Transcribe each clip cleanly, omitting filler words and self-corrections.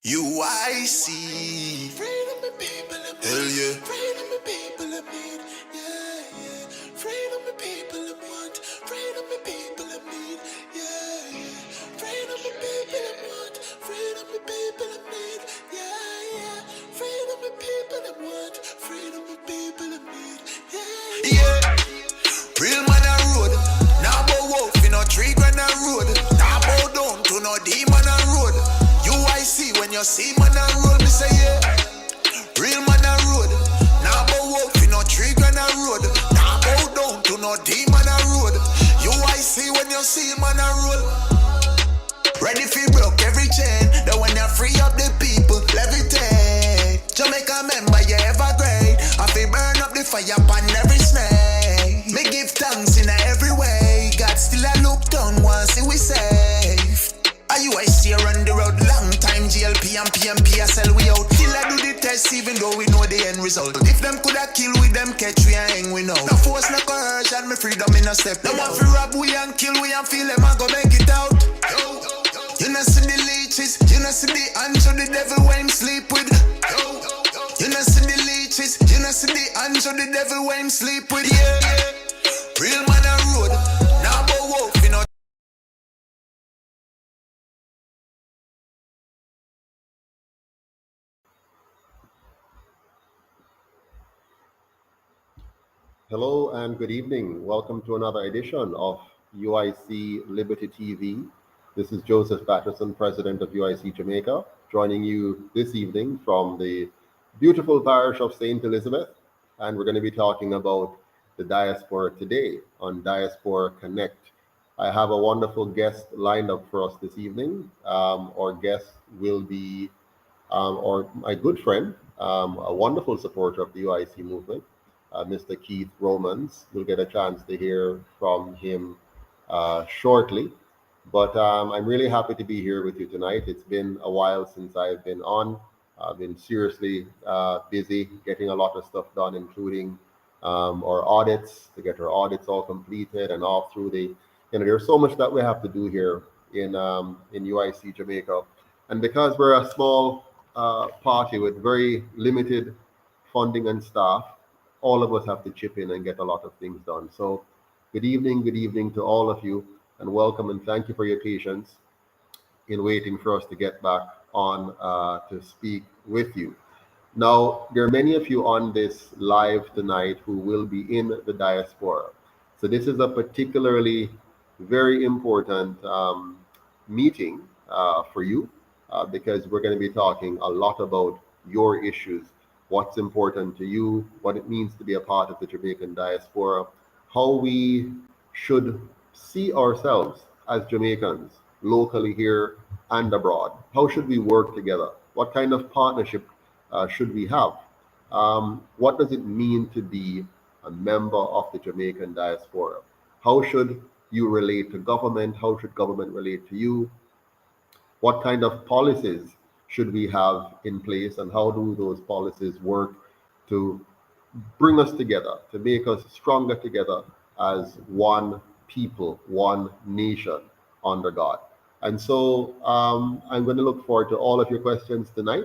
UIC. Freedom the people of Hell yeah. Freedom the people of need. Yeah, yeah. Freedom the people of want. Freedom the people of need. Yeah, yeah. Freedom the people of want. Freedom the people of need. Yeah, yeah. Freedom the people of want. Freedom the people of need. Yeah, Yeah. Real man a road. Now bow wolf in a tree grand a road. Now bow down to no demon a road. UIC when you see man a road, me say yeah. Real man a road. Now bow wolf in a tree grand a road. Now bow down to no demon a road. UIC when you see man a road. Ready for broke every chain. Then when you free up the people, levitate. Jamaica member, you ever great. I feel burn up the fire upon every snake. Me give thanks in every way. God still a look down once see we safe. UIC run the road long time. GLP and PMP I sell we out. Still I do the test even though we know the end result. If them coulda kill with them catch we and hang we know. No force, no coercion, me freedom in a step. No one fi rob we and kill we and feel them and go make it out. You know see the leeches, you know see the hands of the devil when him sleep with. You know see the leeches, you know see the hands of the devil when him sleep with. Yeah, real man a road. Now bow wolf, you know. Hello and good evening. Welcome to another edition of UIC Liberty TV. This is Joseph Patterson, President of UIC Jamaica, joining you this evening from the beautiful parish of St. Elizabeth. And we're going to be talking about the diaspora today on Diaspora Connect. I have a wonderful guest lined up for us this evening. Our guest will be or my good friend, a wonderful supporter of the UIC movement, Mr. Keith Romans. We'll get a chance to hear from him shortly. But I'm really happy to be here with you tonight. It's been a while since I've been on. I've been seriously busy getting a lot of stuff done, including our audits, to get our audits all completed and all through the, there's so much that we have to do here in UIC Jamaica. And because we're a small party with very limited funding and staff, all of us have to chip in and get a lot of things done. So good evening to all of you, and welcome and thank you for your patience in waiting for us to get back on to speak with you. Now, there are many of you on this live tonight who will be in the diaspora. So this is a particularly very important meeting for you because we're going to be talking a lot about your issues, what's important to you, what it means to be a part of the Jamaican diaspora, how we should see ourselves as Jamaicans, locally here and abroad. How should we work together? What kind of partnership should we have? What does it mean to be a member of the Jamaican diaspora? How should you relate to government? How should government relate to you? What kind of policies should we have in place, and how do those policies work to bring us together, to make us stronger together as one people, one nation under God? And so I'm going to look forward to all of your questions tonight.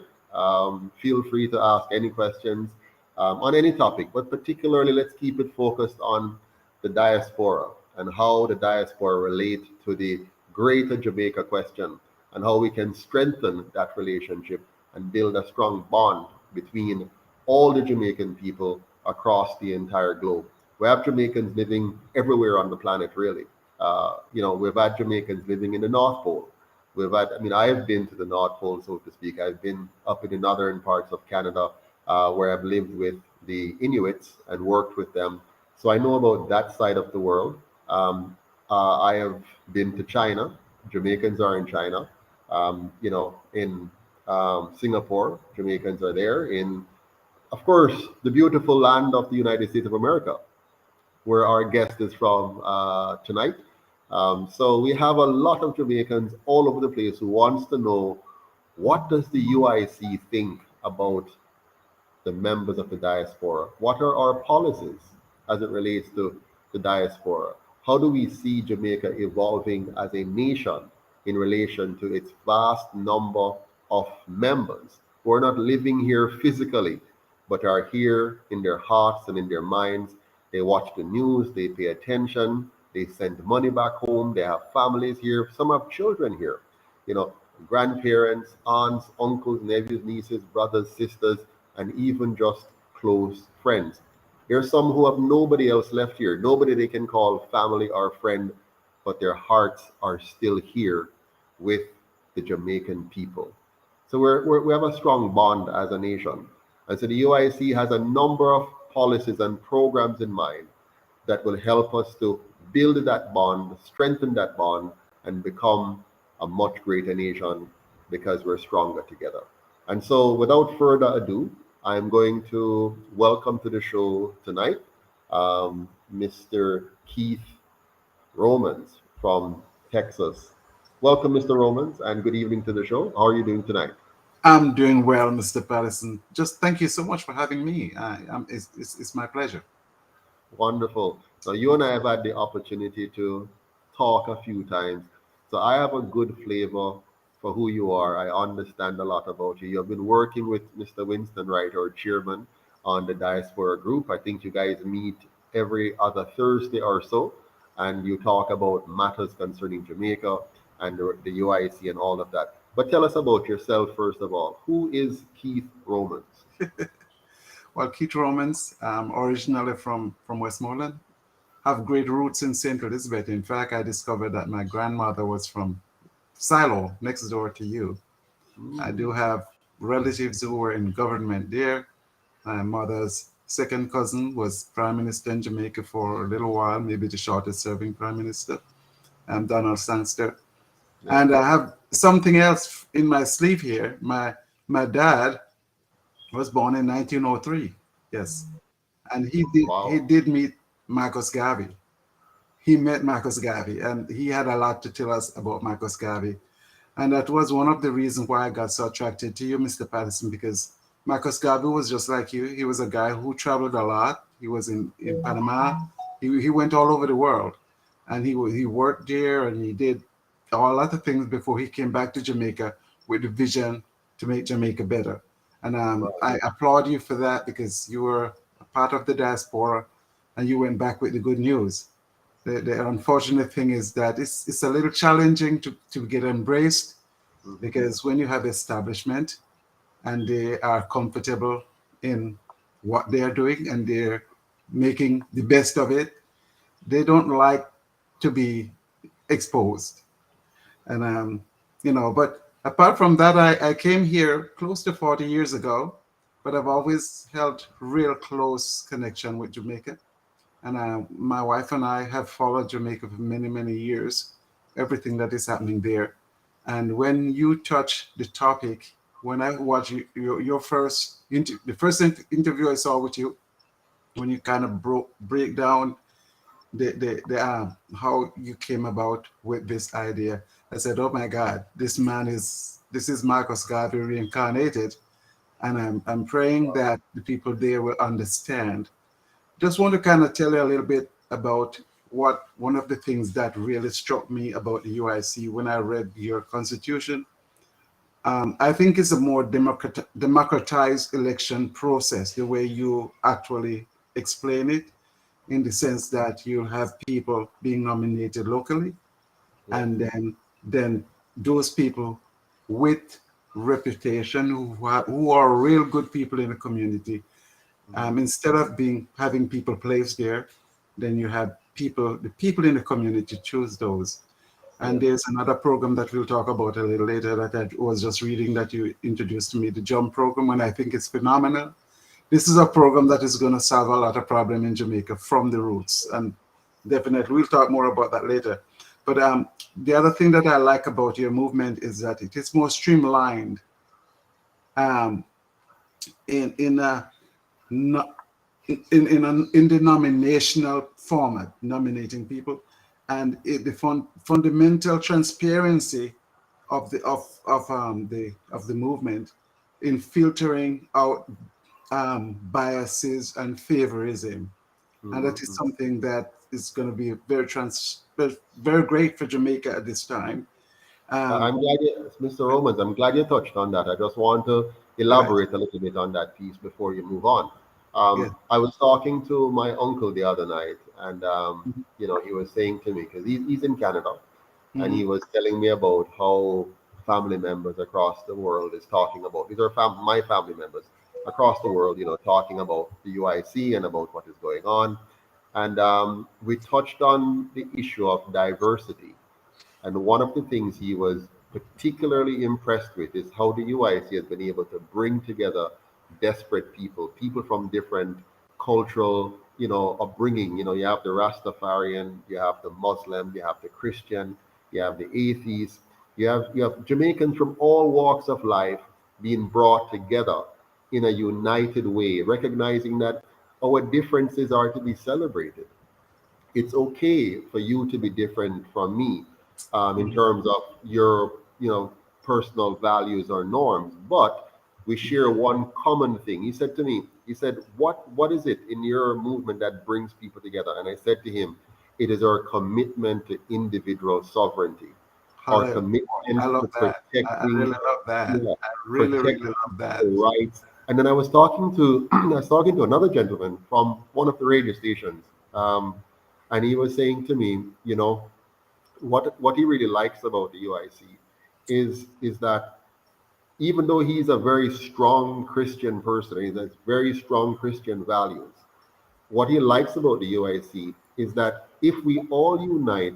Feel free to ask any questions on any topic, but particularly let's keep it focused on the diaspora and how the diaspora relate to the greater Jamaica question, and how we can strengthen that relationship and build a strong bond between all the Jamaican people across the entire globe. We have Jamaicans living everywhere on the planet, really. We've had Jamaicans living in the North Pole. I've been to the North Pole, so to speak. I've been up in the northern parts of Canada, where I've lived with the Inuits and worked with them. So I know about that side of the world. I have been to China. Jamaicans are in China. In Singapore, Jamaicans are there. In, of course, the beautiful land of the United States of America, where our guest is from tonight. So we have a lot of Jamaicans all over the place who wants to know, what does the UIC think about the members of the diaspora? What are our policies as it relates to the diaspora? How do we see Jamaica evolving as a nation in relation to its vast number of members who are not living here physically, but are here in their hearts and in their minds. They watch the news, they pay attention, they send money back home, they have families here, some have children here, you know, grandparents, aunts, uncles, nephews, nieces, brothers, sisters, and even just close friends. There are some who have nobody else left here, nobody they can call family or friend, but their hearts are still here with the Jamaican people. So we have a strong bond as a nation. And so the UIC has a number of policies and programs in mind that will help us to build that bond, strengthen that bond, and become a much greater nation because we're stronger together. And so without further ado, I'm going to welcome to the show tonight Mr. Keith Romans from Texas. Welcome, Mr. Romans, and good evening to the show. How are you doing tonight? I'm doing well, Mr. Patterson. Just thank you so much for having me. It's my pleasure. Wonderful. So you and I have had the opportunity to talk a few times. So I have a good flavor for who you are. I understand a lot about you. You've been working with Mr. Winston Wright, our chairman, on the Diaspora group. I think you guys meet every other Thursday or so, and you talk about matters concerning Jamaica and the UIC and all of that. But tell us about yourself, first of all. Who is Keith Romans? Well, Keith Romans, originally from Westmoreland, have great roots in St. Elizabeth. In fact, I discovered that my grandmother was from Silo, next door to you. I do have relatives who were in government there. My mother's second cousin was Prime Minister in Jamaica for a little while, maybe the shortest serving Prime Minister, Donald Sangster. Yeah. And I have something else in my sleeve here. My dad was born in 1903. Yes. And he did meet Marcus Garvey. He met Marcus Garvey, and he had a lot to tell us about Marcus Garvey. And that was one of the reasons why I got so attracted to you, Mr. Patterson, because Marcus Garvey was just like you. He was a guy who traveled a lot. He was in Panama. He went all over the world, and he worked there, and he did a lot of things before he came back to Jamaica with the vision to make Jamaica better. And I applaud you for that, because you were a part of the diaspora and you went back with the good news. The unfortunate thing is that it's a little challenging to get embraced, because when you have establishment and they are comfortable in what they're doing and they're making the best of it, they don't like to be exposed. And but apart from that, I came here close to 40 years ago, but I've always held real close connection with Jamaica. And my wife and I have followed Jamaica for many, many years, everything that is happening there. And when you touch the topic, when I watched your first interview I saw with you, when you kind of break down the how you came about with this idea, I said, oh my God, this is Marcus Garvey reincarnated. And I'm praying that the people there will understand. Just want to kind of tell you a little bit about one of the things that really struck me about the UIC when I read your constitution. I think it's a more democratized election process, the way you actually explain it, in the sense that you have people being nominated locally, and then those people with reputation who are real good people in the community. Instead of having people placed there, then you have the people in the community choose those. And there's another program that we'll talk about a little later that I was just reading that you introduced to me, the JUMP program, and I think it's phenomenal. This is a program that is going to solve a lot of problems in Jamaica from the roots. And definitely we'll talk more about that later. But the other thing that I like about your movement is that it is more streamlined in the nominational format, nominating people, and the fundamental transparency of the movement in filtering out biases and favorism, and that is something that is going to be very great for Jamaica at this time. I'm glad Mr. Romans, I'm glad you touched on that. I just want to Right. elaborate a little bit on that piece before you move on. Yeah. I was talking to my uncle the other night, and he was saying to me, because he's in Canada, and Mhm. he was telling me about how family members across the world is talking about, these are my family members across the world, talking about the UIC and about what is going on. And we touched on the issue of diversity. And one of the things he was particularly impressed with is how the UIC has been able to bring together desperate people, people from different cultural, upbringing. You have the Rastafarian, you have the Muslim, you have the Christian, you have the atheist, you have Jamaicans from all walks of life being brought together in a united way, recognizing that our differences are to be celebrated. It's okay for you to be different from me, in Mhm. terms of your personal values or norms, but we share one common thing. He said to me, he said, what is it in your movement that brings people together? And I said to him, it is our commitment to individual sovereignty, our Hallelujah. I commitment love to that. I really protecting, love that. yeah, I really, really protecting love that. the rights. And then I was talking to I was talking to another gentleman from one of the radio stations, um, and he was saying to me, what he really likes about the UIC is that even though he's a very strong Christian person, he has very strong Christian values. What he likes about the UIC is that if we all unite,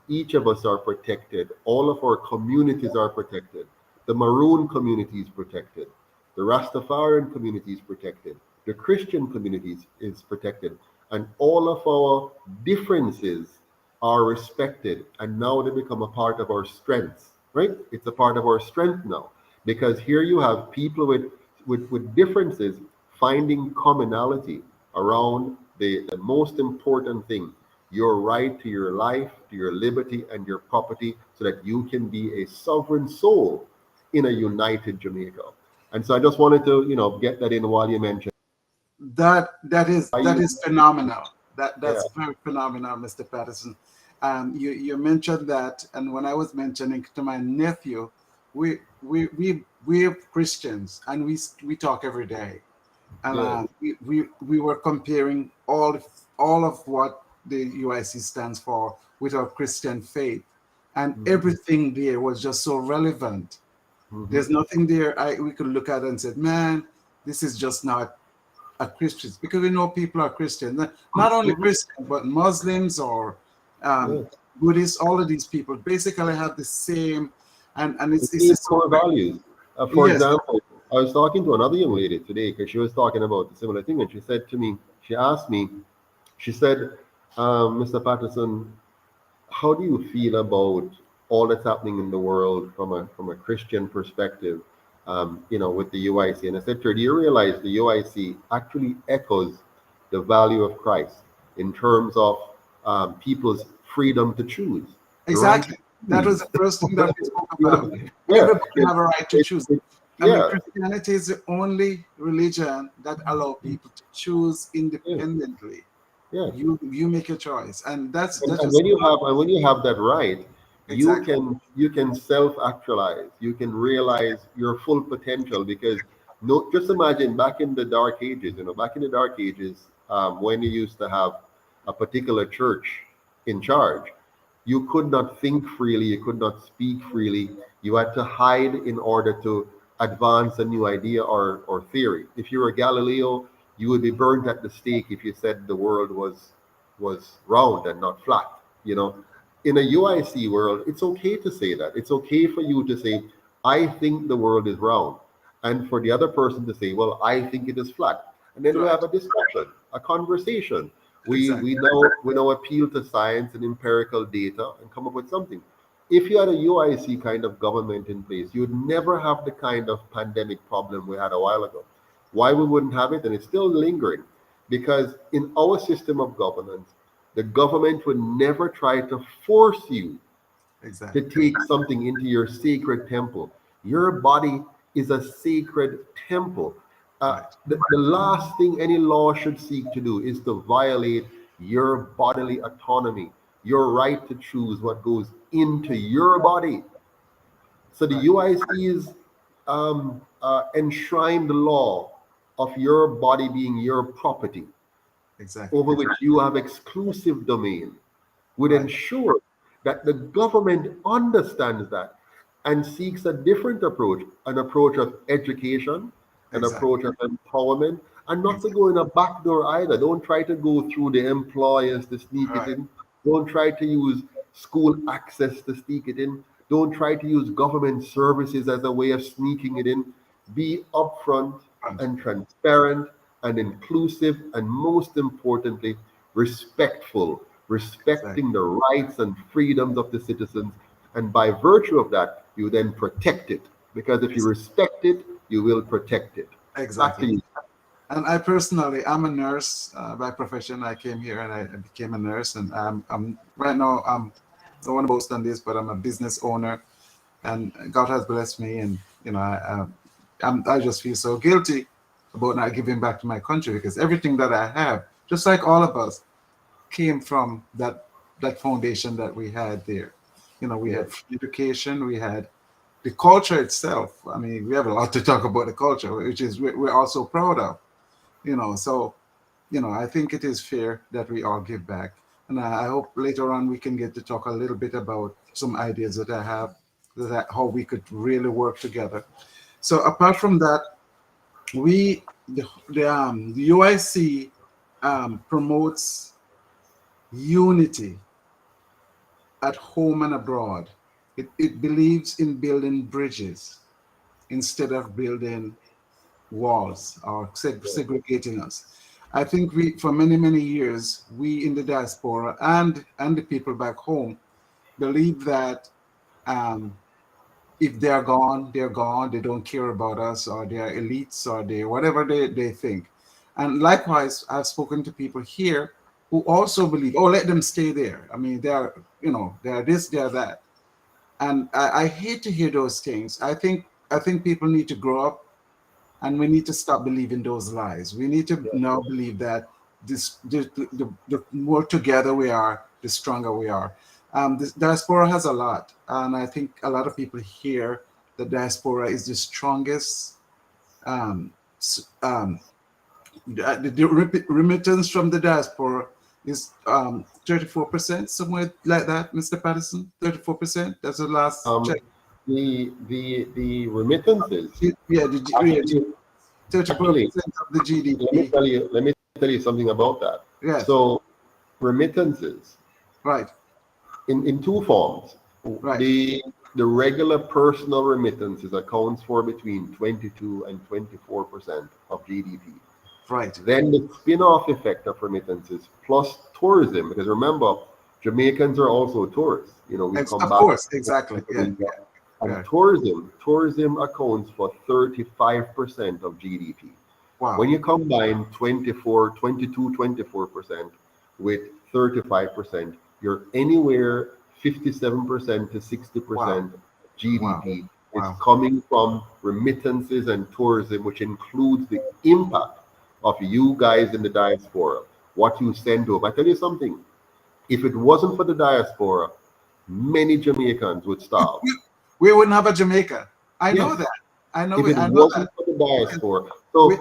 each of us are protected. All of our communities are protected. The Maroon community is protected. The Rastafarian community is protected. The Christian community is protected. And all of our differences are respected. And now they become a part of our strengths, right? It's a part of our strength now. Because here you have people with differences finding commonality around the most important thing, your right to your life, to your liberty, and your property, so that you can be a sovereign soul in a united Jamaica. And so I just wanted to, get that in while you mentioned. That is phenomenal. Yeah, That's very phenomenal, Mr. Patterson. You mentioned that, and when I was mentioning to my nephew, we're Christians, and we talk every day, and yeah, we were comparing all of what the UIC stands for with our Christian faith, and hmm, everything there was just so relevant. hmm, There's nothing there we could look at and said, man, this is just not a Christians, because we know people are Christian, not only hmm, Christian, but Muslims or yeah. Buddhists. All of these people basically have the same, and The it's same so core great. values. For Yes, example, I was talking to another young lady today because she was talking about a similar thing, and she said to me, she asked me, she said, Mr. Patterson, how do you feel about all that's happening in the world from a Christian perspective, with the UIC? And I said to her, do you realize the UIC actually echoes the value of Christ in terms of people's freedom to choose, the right exactly. to That choose? was the first thing that we spoke you about. know, yeah, Everybody have a right to it, choose. it, I mean, yeah, Christianity is the only religion that allow people to choose yeah, independently. yeah. You make a choice, and And, that's and just when you have that right, you exactly. can self-actualize. You can realize your full potential, because no, just imagine back in the dark ages. Back in the dark ages, when you used to have a particular church in charge, you could not think freely. You could not speak freely. You had to hide in order to advance a new idea or theory. If you were Galileo, you would be burned at the stake if you said the world was round and not flat. In a UIC world, it's okay to say that. It's okay for you to say, I think the world is round. And for the other person to say, well, I think it is flat. And then we Right. have a discussion, a conversation. We Exactly. we now appeal to science and empirical data and come up with something. If you had a UIC kind of government in place, you'd never have the kind of pandemic problem we had a while ago. Why we wouldn't have it? And it's still lingering, because in our system of governance, the government would never try to force you to Exactly. take something into your sacred temple. Your body is a sacred temple. Right. The last thing any law should seek to do is to violate your bodily autonomy, your right to choose what goes into your body. So the UIC's enshrined law of your body being your property, Exactly. over which you have exclusive domain, would ensure that the government understands that and seeks a different approach, an approach of education, an approach of empowerment, and not to go in a back door either. Don't try to go through the employers to sneak it in. Don't try to use school access to sneak it in. Don't try to use government services as a way of sneaking it in. Be upfront and transparent and inclusive, and most importantly, respectful, respecting the rights and freedoms of the citizens. And by virtue of that, you then protect it. Because if you respect it, you will protect it. Exactly. And I personally, I'm a nurse by profession. I came here and I became a nurse. And I'm right now, I don't want to boast on this, but I'm a business owner, and God has blessed me. And you know, I just feel so guilty about not giving back to my country, because everything that I have, just like all of us, came from that foundation that we had there. You know, we had education, we had the culture itself. I mean, we have a lot to talk about the culture, which is we're also proud of. You know, so you know, I think it is fair that we all give back, and I hope later on we can get to talk a little bit about some ideas that I have, that how we could really work together. So apart from that, the UIC promotes unity at home and abroad. It believes in building bridges instead of building walls or segregating us. I think for many years, we in the diaspora and the people back home believe that if they're gone, they're gone. They don't care about us, or they're elites, or they whatever they think. And likewise, I've spoken to people here who also believe, oh, let them stay there. I mean, they're this, they're that. And I hate to hear those things. I think people need to grow up, and we need to stop believing those lies. We need to now believe that the more together we are, the stronger we are. The diaspora has a lot, and I think a lot of people here, the diaspora is the strongest. The remittance from the diaspora is 34%, somewhere like that, Mr. Patterson. 34%. That's the last check. The remittances. Yeah, 34% Actually, of the GDP. let me tell you something about that. Yes. So remittances, Right. in two forms. Right. The regular personal remittances accounts for between 22 and 24% of GDP. Right. Then the spin-off effect of remittances plus tourism, because remember, Jamaicans are also tourists. You know, we come back. Of course, exactly. Yeah. And tourism accounts for 35% of GDP. Wow. When you combine 24% with 35%, you're anywhere 57% to 60% GDP is coming from remittances and tourism, which includes the impact of you guys in the diaspora, what you send over. I tell you something, if it wasn't for the diaspora, many Jamaicans would starve. We wouldn't have a Jamaica. I know that. I know if it wasn't for the diaspora. So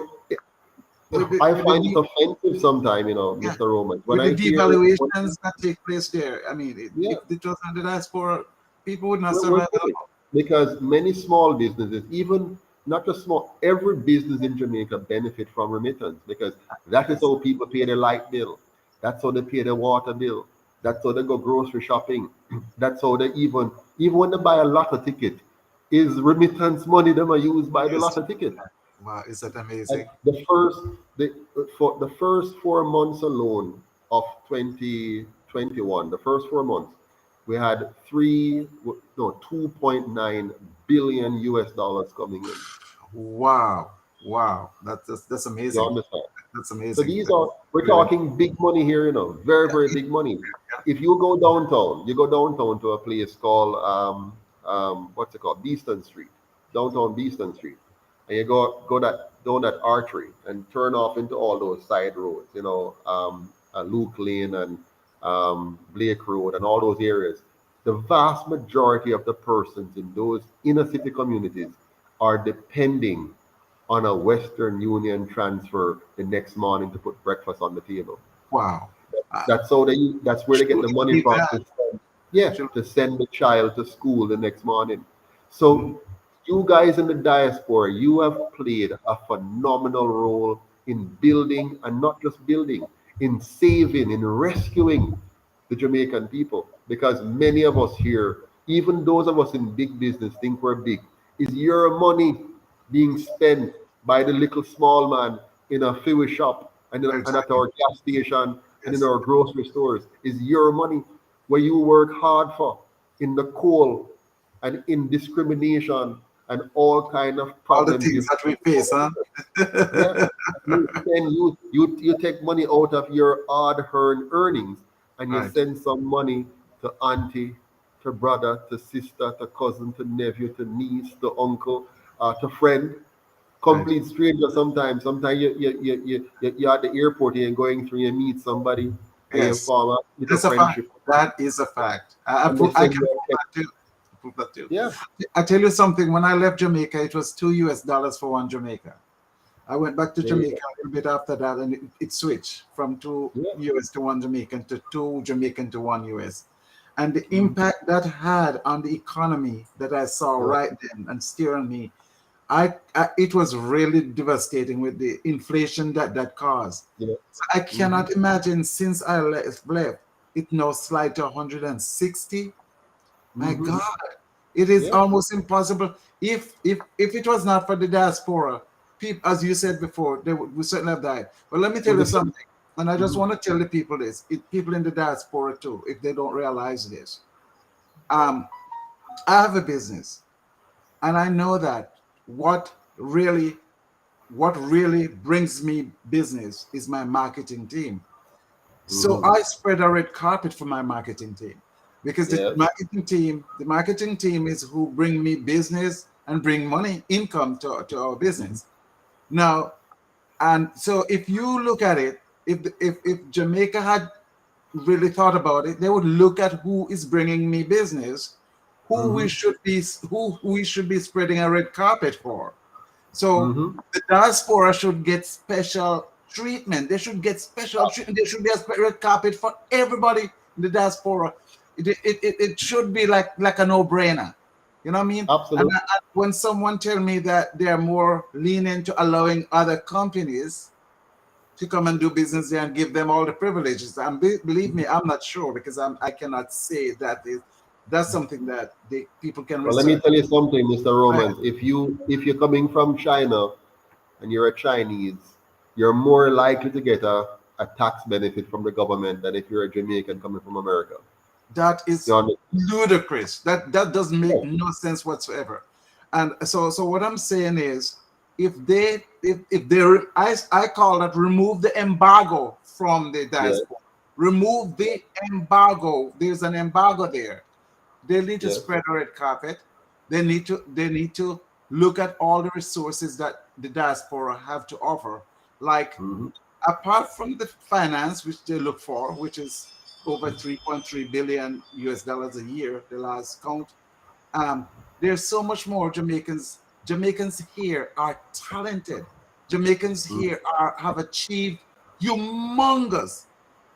I find it offensive sometimes, you know, Mr. Roman. When the devaluations that take place there, I mean, if it wasn't the diaspora, people would not survive at all. Because many small businesses, even not just small, every business in Jamaica benefit from remittance, because that is how people pay their light bill. That's how they pay their water bill. That's how they go grocery shopping. That's how they even when they buy a lotto ticket, is remittance money they are used by the lotto ticket. Wow, is that amazing? For the first 4 months alone of 2021, the first 4 months, we had 2.9 billion US dollars coming in. Wow, that's amazing. You understand? That's amazing. So we're talking big money here, you know, very big money. If you go downtown, to a place called what's it called, Beeston Street, downtown Beeston Street, and you go down that artery and turn off into all those side roads, you know, Luke Lane and Blake Road and all those areas. the vast majority of the persons in those inner city communities are depending on a Western Union transfer the next morning to put breakfast on the table. Wow. That's how that's where they get the money Believe from that. to send, yeah, Truly. to send the child to school the next morning. Mhm. So you guys in the diaspora, you have played a phenomenal role in building, and not just building, in saving, in rescuing the Jamaican people. Because many of us here, even those of us in big business think we're big, is your money being spent by the little small man in a fuel shop and at Exactly. our gas station and in Yes. our grocery stores, is your money where you work hard for, in the coal and in discrimination and all kind of All the problems things you that we face, huh? yeah. You take money out of your hard-earned earnings and you Right. send some money to auntie, to brother, to sister, to cousin, to nephew, to niece, to uncle, to friend, Right. complete stranger sometimes. Sometimes you're at the airport and going through, you meet somebody and you Yes. form a little That's a fact. friendship That is a fact. and they I send can you prove a text. that too. Prove that too. Yeah. I tell you something. When I left Jamaica, it was $2 for one Jamaica. I went back to There you Jamaica go. a little bit after that, and it switched from two Yeah. US to one Jamaican to two Jamaican to one US. And the Mhm. impact that had on the economy that I saw Yeah. right then and steering me, it was really devastating with the inflation that caused. Yeah. So I Hmm. cannot imagine since I left it now slide to 160. My Hmm. God, it is Yeah. almost impossible. If it was not for the diaspora, people, as you said before, they would certainly have died. But let me tell Well, you this, something, and I just mhm. want to tell the people this, people in the diaspora too, if they don't realize this. Um, I have a business, and I know that what really what really brings me business is my marketing team. So Mhm. I spread a red carpet for my marketing team because Yes. the marketing team is who bring me business and bring money, income to our Mhm. business. Now, and so if you look at it, if Jamaica had really thought about it, they would look at who is bringing me business, Mhm. who we should be spreading a red carpet for. So Mhm. the diaspora should get special treatment. They should get special treatment. There should be a red carpet for everybody in the diaspora. It should be like a no-brainer. You know what I mean? And Absolutely. when someone tell me that they're more lenient to allowing other companies to come and do business there and give them all the privileges, and believe me, I'm not sure because I cannot say that's something that people can Well, let me research. tell you something, Mr. Go ahead. Romans. If you're coming from China and you're a Chinese, you're more likely to get a tax benefit from the government than if you're a Jamaican coming from America. That You is understand? ludicrous. That doesn't make Yes. no sense whatsoever. And so what I'm saying is, if they I call that remove the embargo from the Yes. diaspora. Remove the embargo. There's an embargo there. They need to Yes. spread a red carpet. They need to look at all the resources that the diaspora have to offer. Like Mhm. apart from the finance which they look for, which is over 3.3 billion US dollars a year, the last count, um, there's so much more. Jamaicans here are talented. Jamaicans Mhm. here have achieved humongous.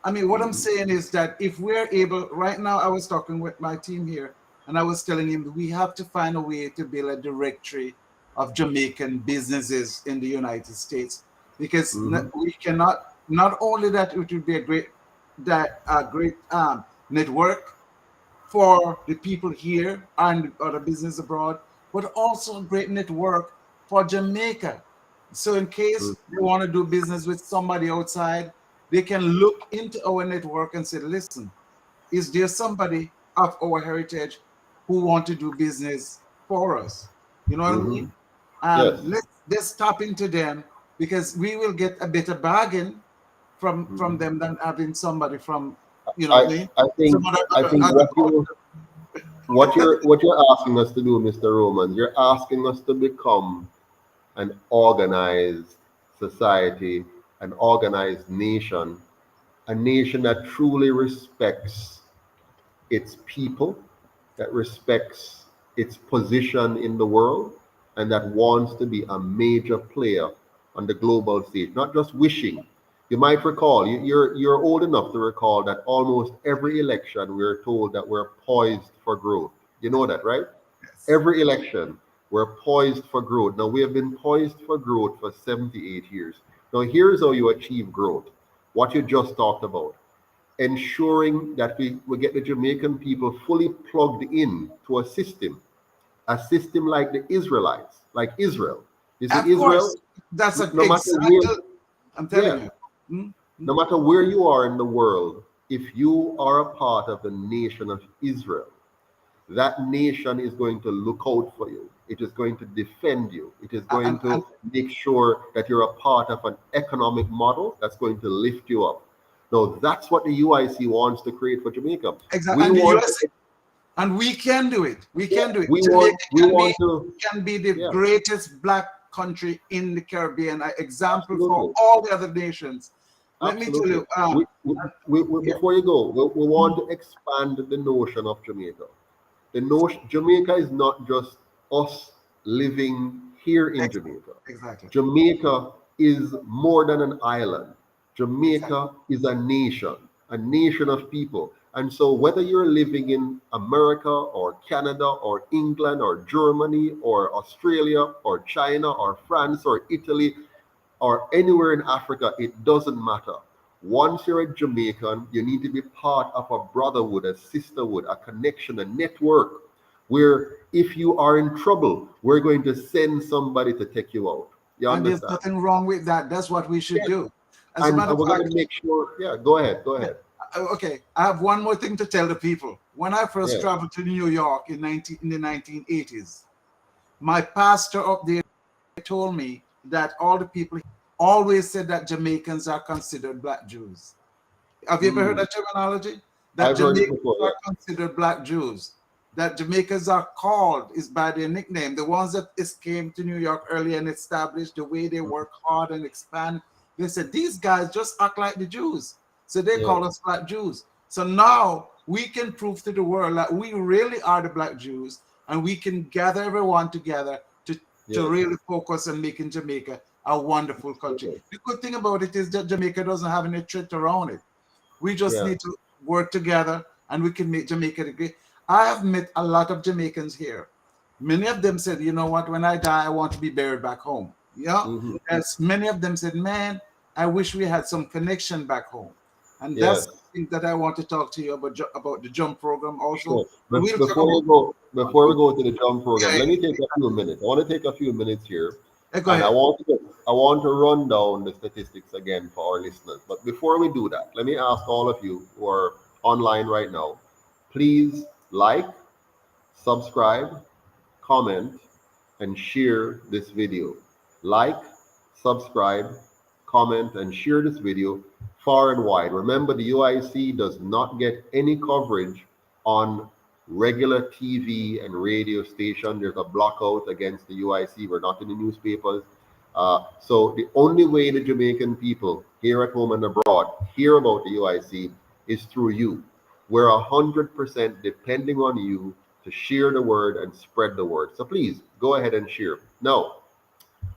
I mean, what I'm Mhm. saying is that if we're able, right now, I was talking with my team here, and I was telling him we have to find a way to build a directory of Jamaican businesses in the United States because Mhm. we cannot. Not only that, it would be a great network for the people here and other business abroad, but also a great network for Jamaica. So in case they Mhm. want to do business with somebody outside, they can look into our network and say, listen, is there somebody of our heritage who want to do business for us? You know what I mean? Mhm. And Yes. let's tap into them because we will get a better bargain from Mhm. them than having somebody from, you know what I I mean? I Some think I think other what you're asking us to do, Mr. Romans, you're asking us to become an organized society, an organized nation, a nation that truly respects its people, that respects its position in the world and that wants to be a major player on the global stage, not just wishing. You might recall, you're old enough to recall that almost every election we're told that we're poised for growth. You know that, right? Yes. Every election, we're poised for growth. Now, we have been poised for growth for 78 years. Now, here's how you achieve growth. What you just talked about. Ensuring that we get the Jamaican people fully plugged in to a system like the Israelites, like Israel. You see, Of Israel, course, that's an no matter exact. where, I'm telling yeah, you. Hmm? no matter where you are in the world, if you are a part of the nation of Israel, that nation is going to look out for you. It is going to defend you. It is going And to make sure that you're a part of an economic model that's going to lift you up. Now, that's what the UIC wants to create for Jamaica. exactly, We and the want USA, and we can do it. We can do it. we Jamaica want to, can be the yeah, greatest black country in the Caribbean, an example for absolutely. all the other nations. Let me tell Absolutely. you, yeah. Before you go, we want to expand the notion of Jamaica. The notion Jamaica is not just us living here in Jamaica. Exactly, Jamaica is more than an island. exactly. Jamaica is a nation of people. And so whether you're living in America or Canada or England or Germany or Australia or China or France or Italy or anywhere in Africa, it doesn't matter. Once you're a Jamaican, you need to be part of a brotherhood, a sisterhood, a connection, a network, where if you are in trouble, we're going to send somebody to take you out. You And there's understand? nothing wrong with that. That's what we should Yes. do. As a And matter of we're going fact, to make sure, yeah, go ahead, go ahead. okay, I have one more thing to tell the people. When I first Yeah. traveled to New York in the 1980s, my pastor up there told me that all the people always said that Jamaicans are considered black Jews. Have you ever heard Mm, that terminology? That I've heard it Jamaicans before, are yeah. considered black Jews. That Jamaicans are called is by their nickname. The ones that came to New York early and established the way they work hard and expand. They said these guys just act like the Jews, so they Yeah. call us black Jews. So now we can prove to the world that we really are the black Jews, and we can gather everyone together to Yes. really focus on making Jamaica a wonderful country. Absolutely. The good thing about it is that Jamaica doesn't have any threat around it. We just Yeah. need to work together and we can make Jamaica great. I have met a lot of Jamaicans here. Many of them said, you know what, when I die, I want to be buried back home. Yeah. Hmm. As many of them said, man, I wish we had some connection back home. And that's Yes. the thing that I want to talk to you about the jump program also. Sure. But we'll talk Before about you go, before we go to the jump program, yeah, let me take a few minutes. I want to take a few minutes here, go and ahead. I want to run down the statistics again for our listeners. But before we do that, let me ask all of you who are online right now, please like, subscribe, comment, and share this video. Like, subscribe, comment, and share this video far and wide. Remember, the UIC does not get any coverage on regular TV and radio station. There's a blockout against the UIC. We're not in the newspapers. So the only way the Jamaican people here at home and abroad hear about the UIC is through you. We're 100% depending on you to share the word and spread the word. So please go ahead and share. Now,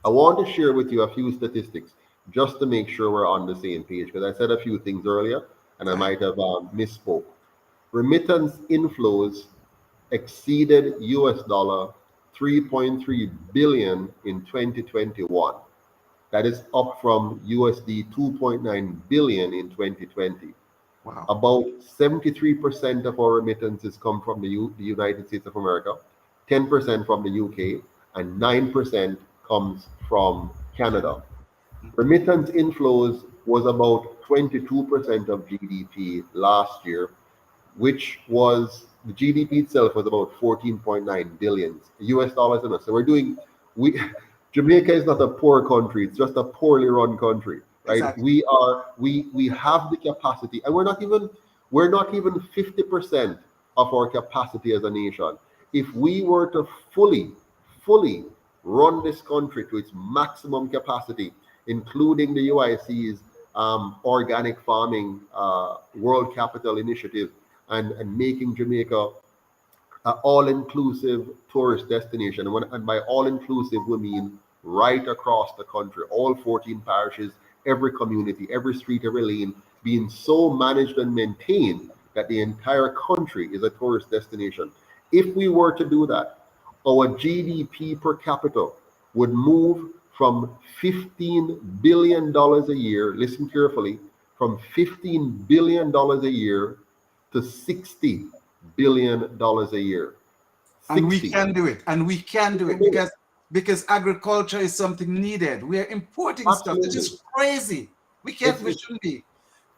I want to share with you a few statistics just to make sure we're on the same page, because I said a few things earlier and I might have misspoke. Remittance inflows exceeded US dollar 3.3 billion in 2021. That is up from USD 2.9 billion in 2020. Wow. About 73% of our remittances come from the United States of America, 10% from the UK, and 9% comes from Canada. Remittance inflows was about 22% of GDP last year, which was the GDP itself was about 14.9 billion US dollars. So we Jamaica is not a poor country, it's just a poorly run country, right? Exactly. We have the capacity, and we're not even 50% of our capacity as a nation. If we were to fully run this country to its maximum capacity, including the UIC's organic farming world capital initiative, and making Jamaica an all-inclusive tourist destination. And by all-inclusive, we mean right across the country, all 14 parishes, every community, every street, every lane, being so managed and maintained that the entire country is a tourist destination. If we were to do that, our GDP per capita would move from $15 billion a year, listen carefully, from $15 billion a year to $60 billion a year. And we can do it. And we can do it because agriculture is something needed. We are importing stuff. This is crazy. We shouldn't be.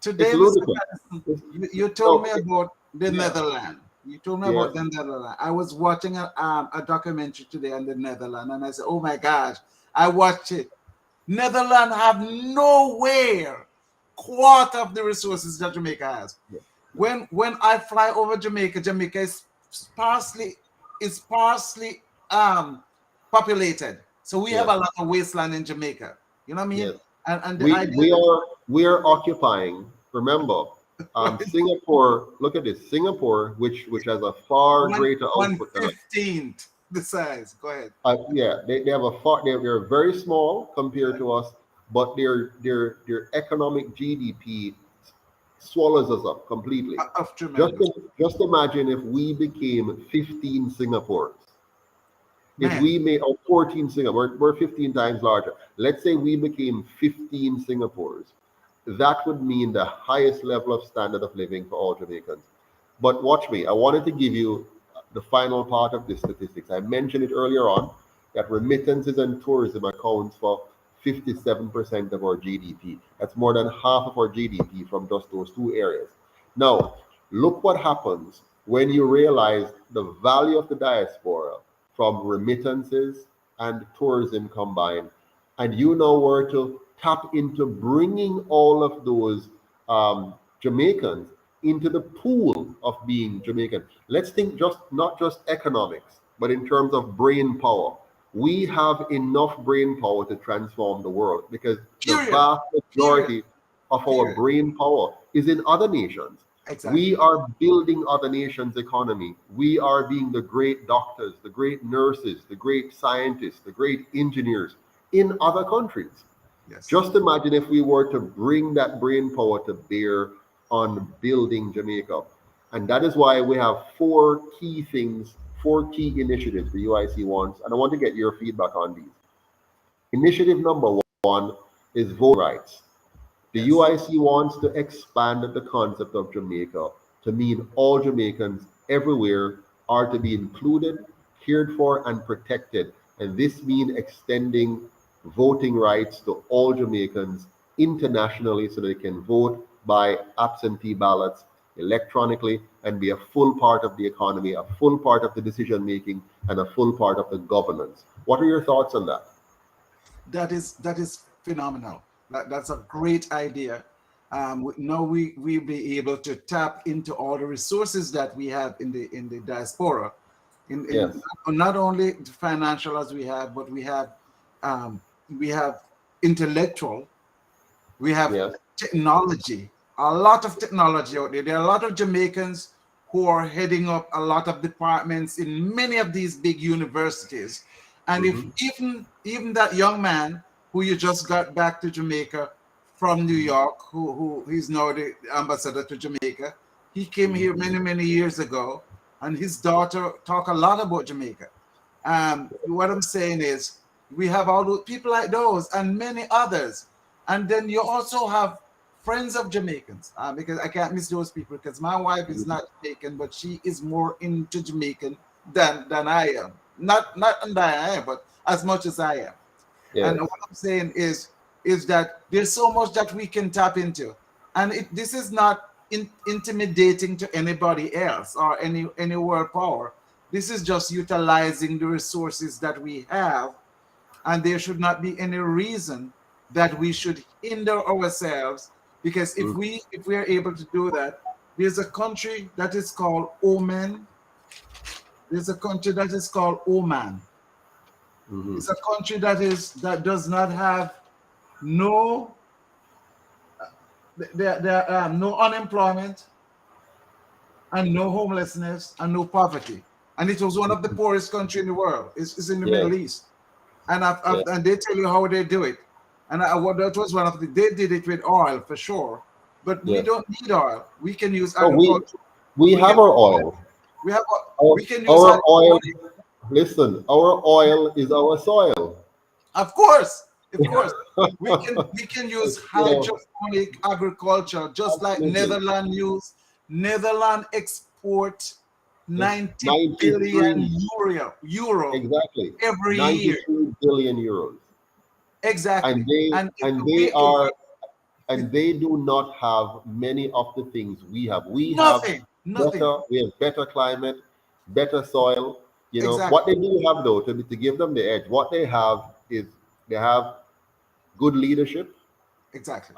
Today, Mr. Patterson, you told me about the Netherlands. You told me about the Netherlands. I was watching a documentary today on the Netherlands, and I said, oh my gosh, I watched it. Netherlands have nowhere quarter of the resources that Jamaica has. Yeah. When I fly over Jamaica, Jamaica is sparsely populated. So we have a lot of wasteland in Jamaica. You know what I mean? Yes. And we are occupying, remember, Singapore, look at this, Singapore, which has a far greater output than us. 1/15th the size. Go ahead. They have they're very small compared to us, but their economic GDP swallows us up completely. Just imagine if we became 15 Singapores. If we made 14 Singapore, we're 15 times larger. Let's say we became 15 Singapores. That would mean the highest level of standard of living for all Jamaicans. But watch me, I wanted to give you the final part of this statistics. I mentioned it earlier on that remittances and tourism accounts for 57% of our GDP. That's more than half of our GDP from just those two areas. Now, look what happens when you realize the value of the diaspora from remittances and tourism combined, and you know where to tap into bringing all of those Jamaicans into the pool of being Jamaican. Let's think not just economics, but in terms of brain power. We have enough brain power to transform the world because the vast majority of our brain power is in other nations. Exactly. We are building other nations' economy. We are being the great doctors, the great nurses, the great scientists, the great engineers in other countries. Yes. Just imagine if we were to bring that brain power to bear on building Jamaica. And that is why we have four key initiatives the UIC wants, and I want to get your feedback on these. Initiative number one is voting rights. The UIC wants to expand the concept of Jamaica to mean all Jamaicans everywhere are to be included, cared for, and protected. And this means extending voting rights to all Jamaicans internationally so they can vote by absentee ballots electronically and be a full part of the economy, a full part of the decision making, and a full part of the governance. What are your thoughts on that? That is phenomenal. That's a great idea. Now we'll be able to tap into all the resources that we have in the diaspora, not only financial as we have, but we have intellectual, we have technology, a lot of technology out there. There are a lot of Jamaicans who are heading up a lot of departments in many of these big universities. And if even that young man who you just got back to Jamaica from New York, who he's now the ambassador to Jamaica, he came here many years ago, and his daughter talk a lot about Jamaica. What I'm saying is, we have all those people like those and many others. And then you also have friends of Jamaicans, because I can't miss those people, because my wife is not Jamaican, but she is more into Jamaican than I am. Not that I am, but as much as I am. Yes. And what I'm saying is that there's so much that we can tap into. And this is not intimidating to anybody else or any world power. This is just utilizing the resources that we have. And there should not be any reason that we should hinder ourselves, because if we are able to do that, there's a country that is called Oman. There's a country that is called Oman. It's a country that does not have no unemployment and no homelessness and no poverty. and it was one of the poorest country in the world. It's in the Yeah. Middle East, and Yeah. and they tell you how they do it. And that was one of they did it with oil for sure, but we Yeah. don't need oil. We can use So agriculture. we have our oil. We have Our, we can use our oil. Listen, our oil is our soil. of course. We can use You know, hydroponic agriculture, just like absolutely. Netherlands export 90 billion 93, euro exactly, every year. 93 billion euros. Exactly. And they And and we, they are and they do not have many of the things we have. nothing. We have better climate, better soil. You know what Exactly. they do have though, to give them the edge. What they have is they have good leadership. Exactly.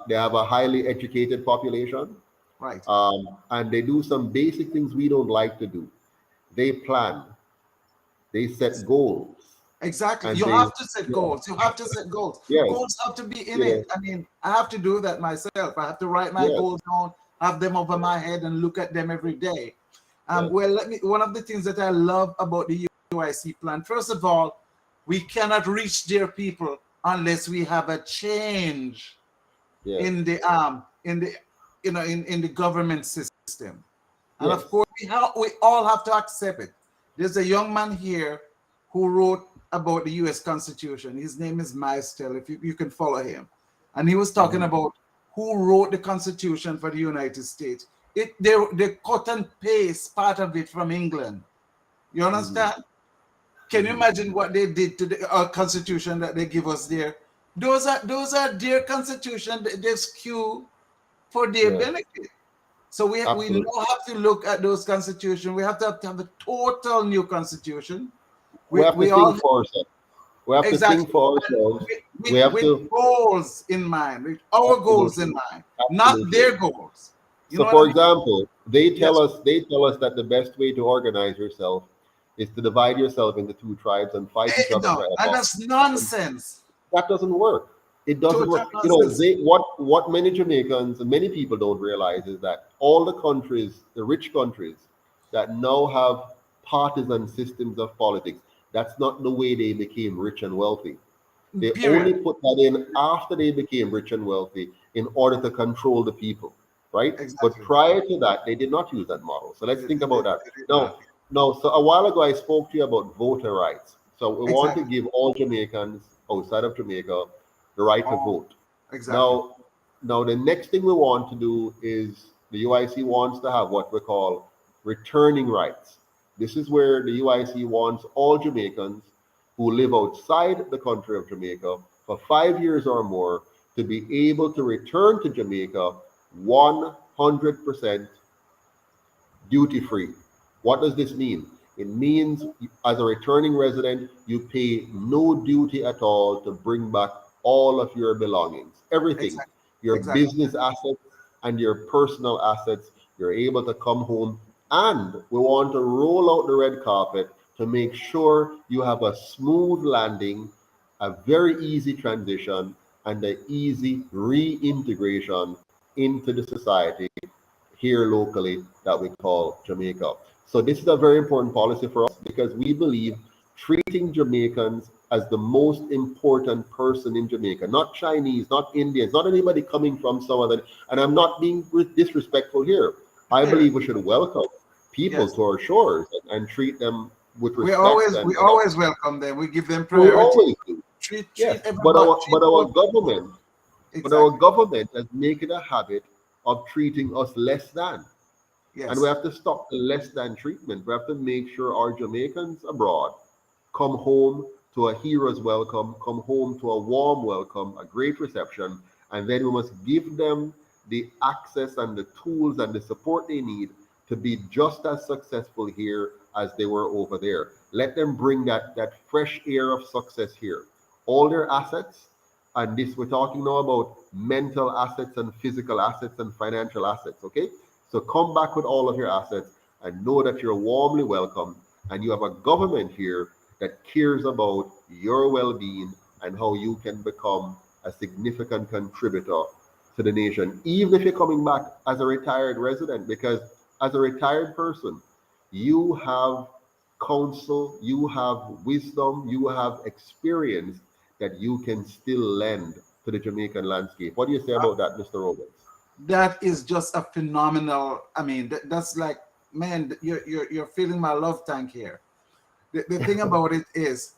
They have a highly educated population, Right. and they do some basic things we don't like to do. They plan, they set goals, Exactly. and You they, have to set yeah, goals. You have to set goals. yes, Goals have to be in yeah, it. I mean, I have to do that myself. I have to write my yes, goals down, have them over my head, and look at them every day. yes, Well, one of the things that I love about the UIC plan, first of all, we cannot reach their people unless we have a change yes, in the in the government system. And yes. of course, we all have to accept it. There's a young man here who wrote about the U.S. Constitution. His name is Maistel, if you can follow him. And he was talking Mhm. about who wrote the Constitution for the United States. They cut and paste part of it from England. You Mhm. understand? Can you Mhm. imagine what they did to the Constitution that they give us there? Those are their Constitution. They skew for their Yes, benefit. So we absolutely. now have to look at those constitutions. We have to have a total new constitution. We have to We all think for ourselves. We have to think exactly, for and ourselves. We have with to goals in mind, with our goals in absolutely, mind, not absolutely. their goals. You So, know what I for mean? example, Yes. they tell us that the best way to organize yourself is to divide yourself into two tribes and fight each other No, and forever. that's nonsense. That doesn't work. It doesn't Total work. You know, nonsense. what many Jamaicans and many people don't realize is that all the countries, the rich countries that now have partisan systems of politics, that's not the way they became rich and wealthy. They Period. only put that in after they became rich and wealthy in order to control the people, right? But Exactly. prior to that, they did not use that model. So let's think about that. They did Now, not. no, so a while ago I spoke to you about voter rights. So we want to Exactly. give all Jamaicans outside of Jamaica the right to Oh, vote. exactly. Now, the next thing we want to do is the UIC wants to have what we call returning rights. This is where the UIC wants all Jamaicans who live outside the country of Jamaica for 5 years or more to be able to return to Jamaica 100% duty free. What does this mean? It means as a returning resident, you pay no duty at all to bring back all of your belongings, everything, Exactly. your Exactly. business assets and your personal assets. You're able to come home, and we want to roll out the red carpet to make sure you have a smooth landing, a very easy transition, and an easy reintegration into the society here locally that we call Jamaica. So this is a very important policy for us because we believe treating Jamaicans as the most important person in Jamaica, not Chinese, not Indians, not anybody coming from some other. And I'm not being disrespectful here. I Period. believe we should welcome people Yes. to our shores and treat them with We respect we and always welcome them. We give them we priority. always do. Yes, Treat everybody. Treat but our all government exactly. has made it a habit of treating us less than. And we Yes. have to stop the less than treatment. We have to make sure our Jamaicans abroad come home to a hero's welcome, come home to a warm welcome, a great reception, and then we must give them the access and the tools and the support they need to be just as successful here as they were over there. Let them bring that fresh air of success here. All their assets, and this we're talking now about mental assets and physical assets and financial assets, okay? So come back with all of your assets and know that you're warmly welcome and you have a government here that cares about your well-being and how you can become a significant contributor to the nation, even if you're coming back as a retired resident, because as a retired person, you have counsel, you have wisdom, you have experience that you can still lend to the Jamaican landscape. What do you say about that, Mr. Roberts? That is just a phenomenal. I mean, that's like, man, you're feeling my love tank here. The thing about it is,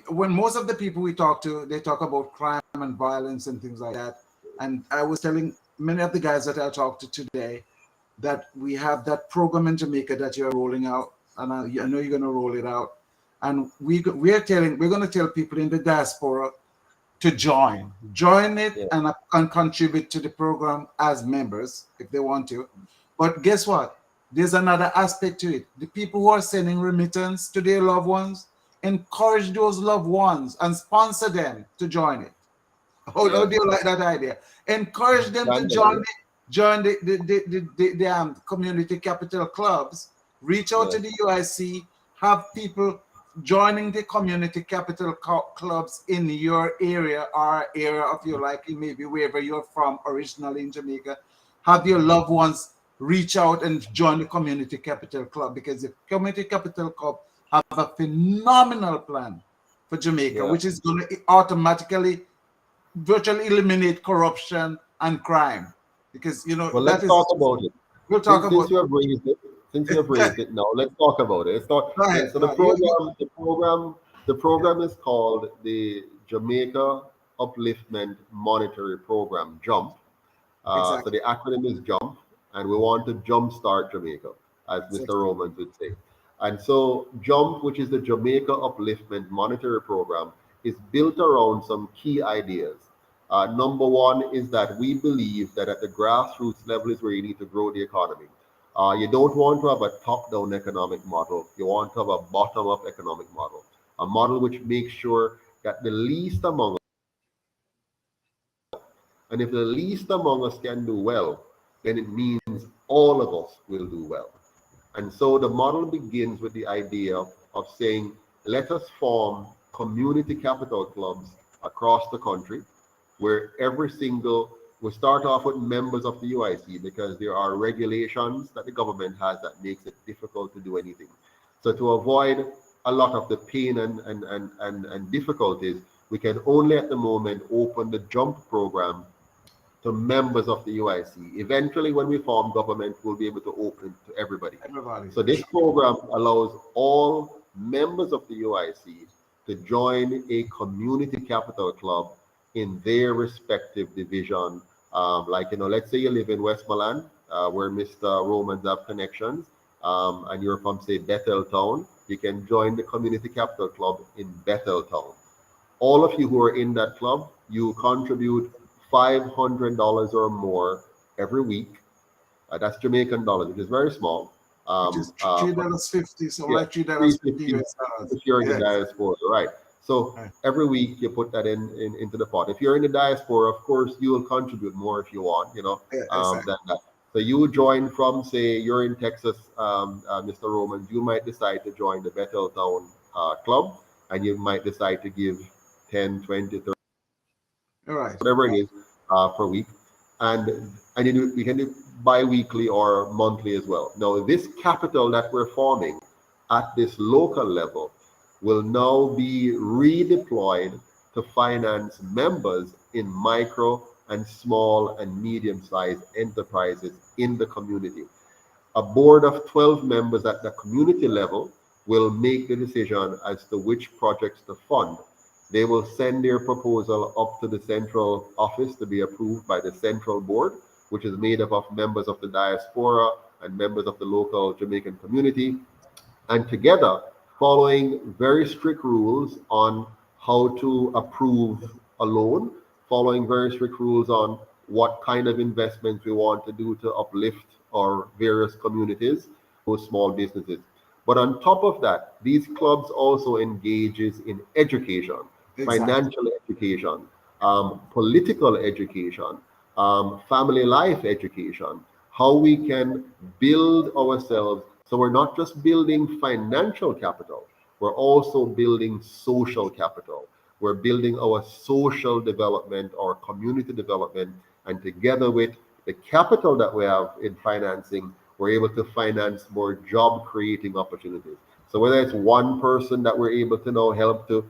when most of the people we talk to, they talk about crime and violence and things like that. And I was telling many of the guys that I talked to today that we have that program in Jamaica that you're rolling out, and I know you're going to roll it out. And we're going to tell people in the diaspora to join it, Yeah. and contribute to the program as members if they want to. But guess what? There's another aspect to it. The people who are sending remittance to their loved ones, encourage those loved ones and sponsor them to join it. How do you like that idea? Encourage them to join the community capital clubs. Reach out to the UIC. Have people joining the community capital clubs in your area or area of your liking, maybe wherever you're from originally in Jamaica. Have your loved ones reach out and join the community capital club, because the community capital club have a phenomenal plan for Jamaica, which is going to automatically virtually eliminate corruption and crime, because Well, let's talk about it. We'll talk about Since you have raised it, now, let's talk about it. So the program is called the Jamaica Upliftment Monetary Program, JUMP. So the acronym is JUMP, and we want to jumpstart Jamaica, as Mr. Romans would say. And so JUMP, which is the Jamaica Upliftment Monetary Program, is built around some key ideas. Number one is that we believe that at the grassroots level is where you need to grow the economy. You don't want to have a top-down economic model. You want to have a bottom-up economic model, a model which makes sure that the least among us, and if the least among us can do well, then it means all of us will do well. And so the model begins with the idea of saying, let us form community capital clubs across the country, where we start off with members of the UIC, because there are regulations that the government has that makes it difficult to do anything. So to avoid a lot of the pain and difficulties, we can only at the moment open the JUMP program to members of the UIC. Eventually, when we form government, we'll be able to open it to everybody. So this program allows all members of the UIC to join a community capital club in their respective division. Let's say you live in Westmoreland, where Mr. Romans have connections, and you're from, say, Bethel Town, you can join the community capital club in Bethel Town. All of you who are in that club, you contribute $500 or more every week. That's Jamaican dollars, which is very small. Which is $3.50, so like $3.50 US dollars. If you're in the diaspora, right? So every week you put that into the pot. If you're in the diaspora, of course, you will contribute more if you want, than that. So you join from, say, you're in Texas, Mr. Romans, you might decide to join the Bethel Town club, and you might decide to give 10, 20, 30, whatever it is per week. And we can do bi-weekly or monthly as well. Now, this capital that we're forming at this local level will now be redeployed to finance members in micro and small and medium-sized enterprises in the community. A board of 12 members at the community level will make the decision as to which projects to fund. They will send their proposal up to the central office to be approved by the central board, which is made up of members of the diaspora and members of the local Jamaican community. And together, following very strict rules on how to approve a loan, following very strict rules on what kind of investments we want to do to uplift our various communities, those small businesses. But on top of that, these clubs also engages in education, financial education, political education, family life education, how we can build ourselves. So we're not just building financial capital, we're also building social capital. We're building our social development, our community development, and together with the capital that we have in financing, we're able to finance more job creating opportunities. So whether it's one person that we're able to now help to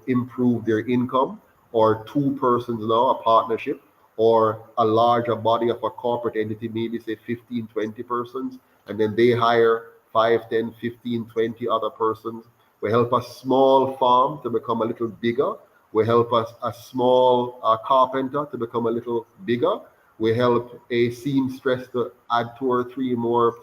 improve their income, or two persons now, a partnership, or a larger body of a corporate entity, maybe say 15, 20 persons, and then they hire 5, 10, 15, 20 other persons. We help a small farm to become a little bigger. We help us a small carpenter to become a little bigger. We help a seamstress to add 2 or 3 more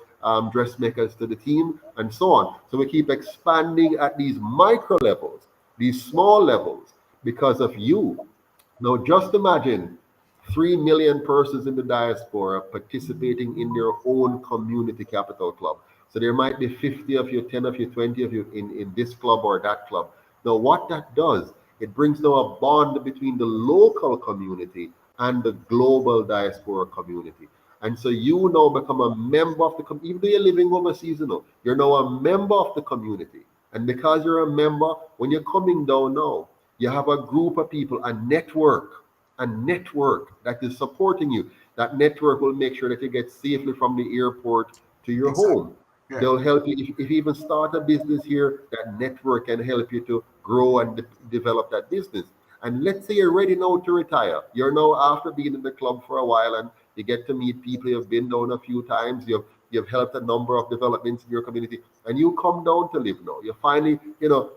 dressmakers to the team, and so on. So we keep expanding at these micro levels, these small levels, because of you. Now, just imagine 3 million persons in the diaspora participating in their own community capital club. So there might be 50 of you, 10 of you, 20 of you in this club or that club. Now, what that does, it brings now a bond between the local community and the global diaspora community. And so you now become a member of the community. Even though you're living overseas, you're now a member of the community. And because you're a member, when you're coming down now, you have a group of people, a network that is supporting you. That network will make sure that you get safely from the airport to your home. Yeah. They'll help you. If you even start a business here, that network can help you to grow and develop that business. And let's say you're ready now to retire. You're now, after being in the club for a while, and you get to meet people you've been down a few times. You've helped a number of developments in your community, and you come down to live now. You finally,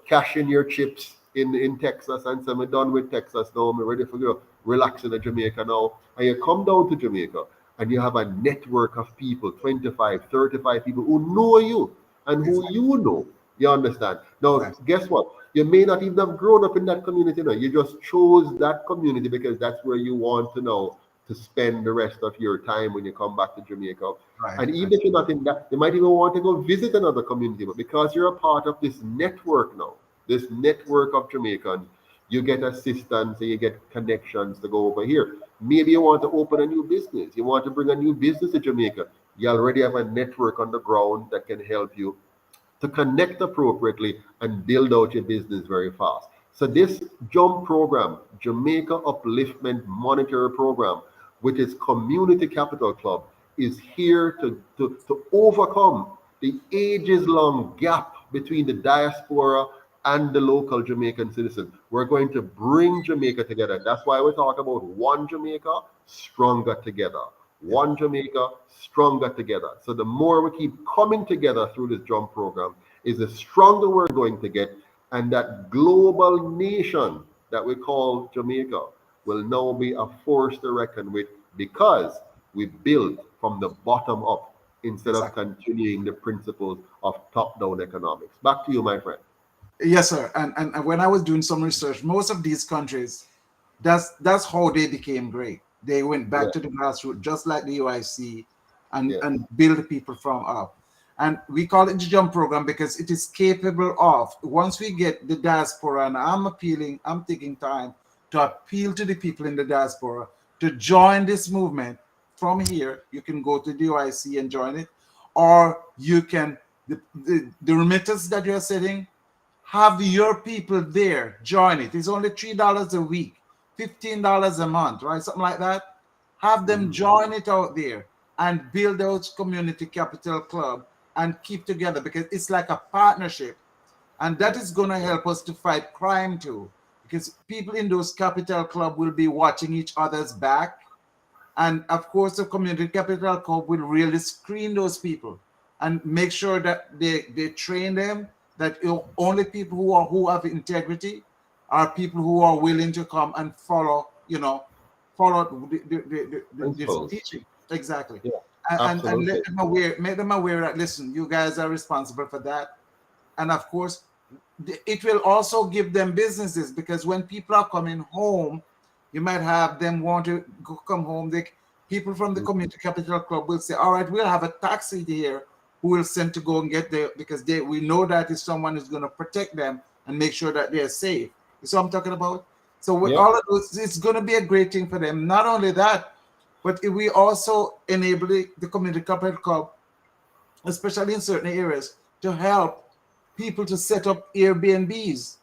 cash in your chips in Texas, and say, I'm done with Texas now. I'm ready for relaxing in Jamaica now. And you come down to Jamaica, and you have a network of people, 25, 35 people who know you and who you know. You understand? Now, guess what? You may not even have grown up in that community now. You just chose that community because that's where you want to know to spend the rest of your time when you come back to Jamaica. Right. And even if you're not in that, you might even want to go visit another community. But because you're a part of this network now, this network of Jamaicans, you get assistance and you get connections to go over here. Maybe you want to open a new business. You want to bring a new business to Jamaica. You already have a network on the ground that can help you to connect appropriately and build out your business very fast. So this JUMP program, Jamaica Upliftment Monetary Program, with its Community Capital Club, is here to overcome the ages-long gap between the diaspora and the local Jamaican citizen. We're going to bring Jamaica together. That's why we talk about one Jamaica, stronger together. One Jamaica, stronger together. So the more we keep coming together through this JUMP program, is the stronger we're going to get. And that global nation that we call Jamaica will now be a force to reckon with, because we build from the bottom up instead of continuing the principles of top-down economics. Back to you, my friend. Yes, sir. And when I was doing some research, most of these countries, that's how they became great. They went back to the grassroots, just like the UIC, and build people from up. And we call it the JUMP program because it is capable of, once we get the diaspora, and I'm taking time to appeal to the people in the diaspora to join this movement. From here, you can go to the UIC and join it, or you can, the remittance that you're setting, have your people there join it. It's only $3 a week, $15 a month, right? Something like that. Have them join it out there and build out community capital club and keep together, because it's like a partnership. And that is going to help us to fight crime too, because people in those capital club will be watching each other's back. And of course, the community capital club will really screen those people and make sure that they train them, that only people who have integrity are people who are willing to come and follow the teaching. Exactly. Yeah, and let them make them aware that, listen, you guys are responsible for that. And of course, it will also give them businesses, because when people are coming home, you might have them want to come home. People from the community capital club will say, all right, we'll have a taxi here who will send to go and get there, because we know that is someone who's going to protect them and make sure that they're safe. You see what I'm talking about? So with all of those, it's going to be a great thing for them. Not only that, but we also enable the community capital club, especially in certain areas, to help people to set up Airbnbs.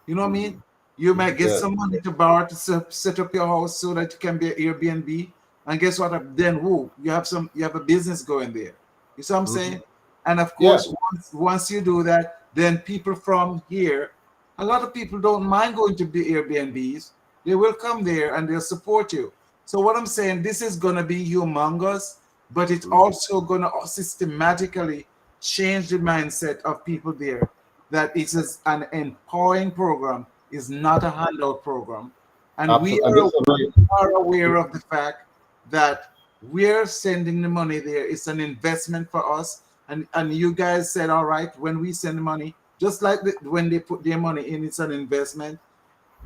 You know what I mean? You might get some money to borrow to set up your house so that it can be an Airbnb. And guess what? Then you have a business going there. You see what I'm saying? And of Yeah. course, once you do that, then people from here, a lot of people don't mind going to the Airbnbs. They will come there and they'll support you. So what I'm saying, this is going to be humongous, but it's also going to systematically change the mindset of people there, that it is an empowering program, is not a handout program. And Absolutely. And this is a very, are aware of the fact that we're sending the money there. It's an investment for us. And you guys said, all right, when we send money, just like when they put their money in, it's an investment.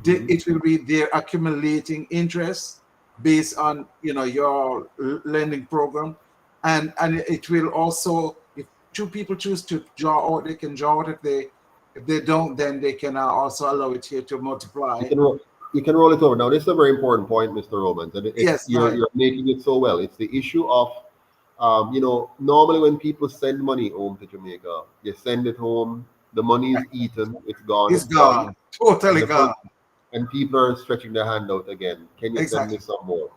It will be there accumulating interest based on your lending program, and it will also, if two people choose to draw out, they can draw it. If they don't, then they can also allow it here to multiply. you can roll it over. Now, this is a very important point, Mr. Romans, and Yes, you're making it so well. It's the issue of, normally when people send money home to Jamaica, you send it home, the money is eaten, it's gone, it's done, gone, totally and gone. and people are stretching their hand out again. Can you send me Exactly. some more?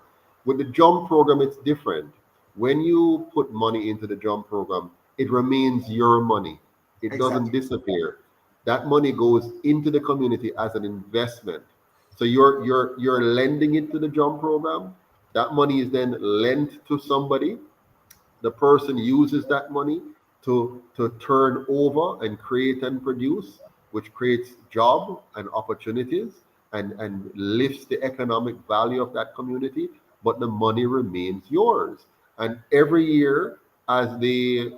With the jump program, it's different. When you put money into the jump program, it remains your money. It doesn't Exactly. disappear. That money goes into the community as an investment. So you're lending it to the jump program. That money is then lent to somebody. The person uses that money to turn over and create and produce, which creates job and opportunities and lifts the economic value of that community, but the money remains yours. And every year, as the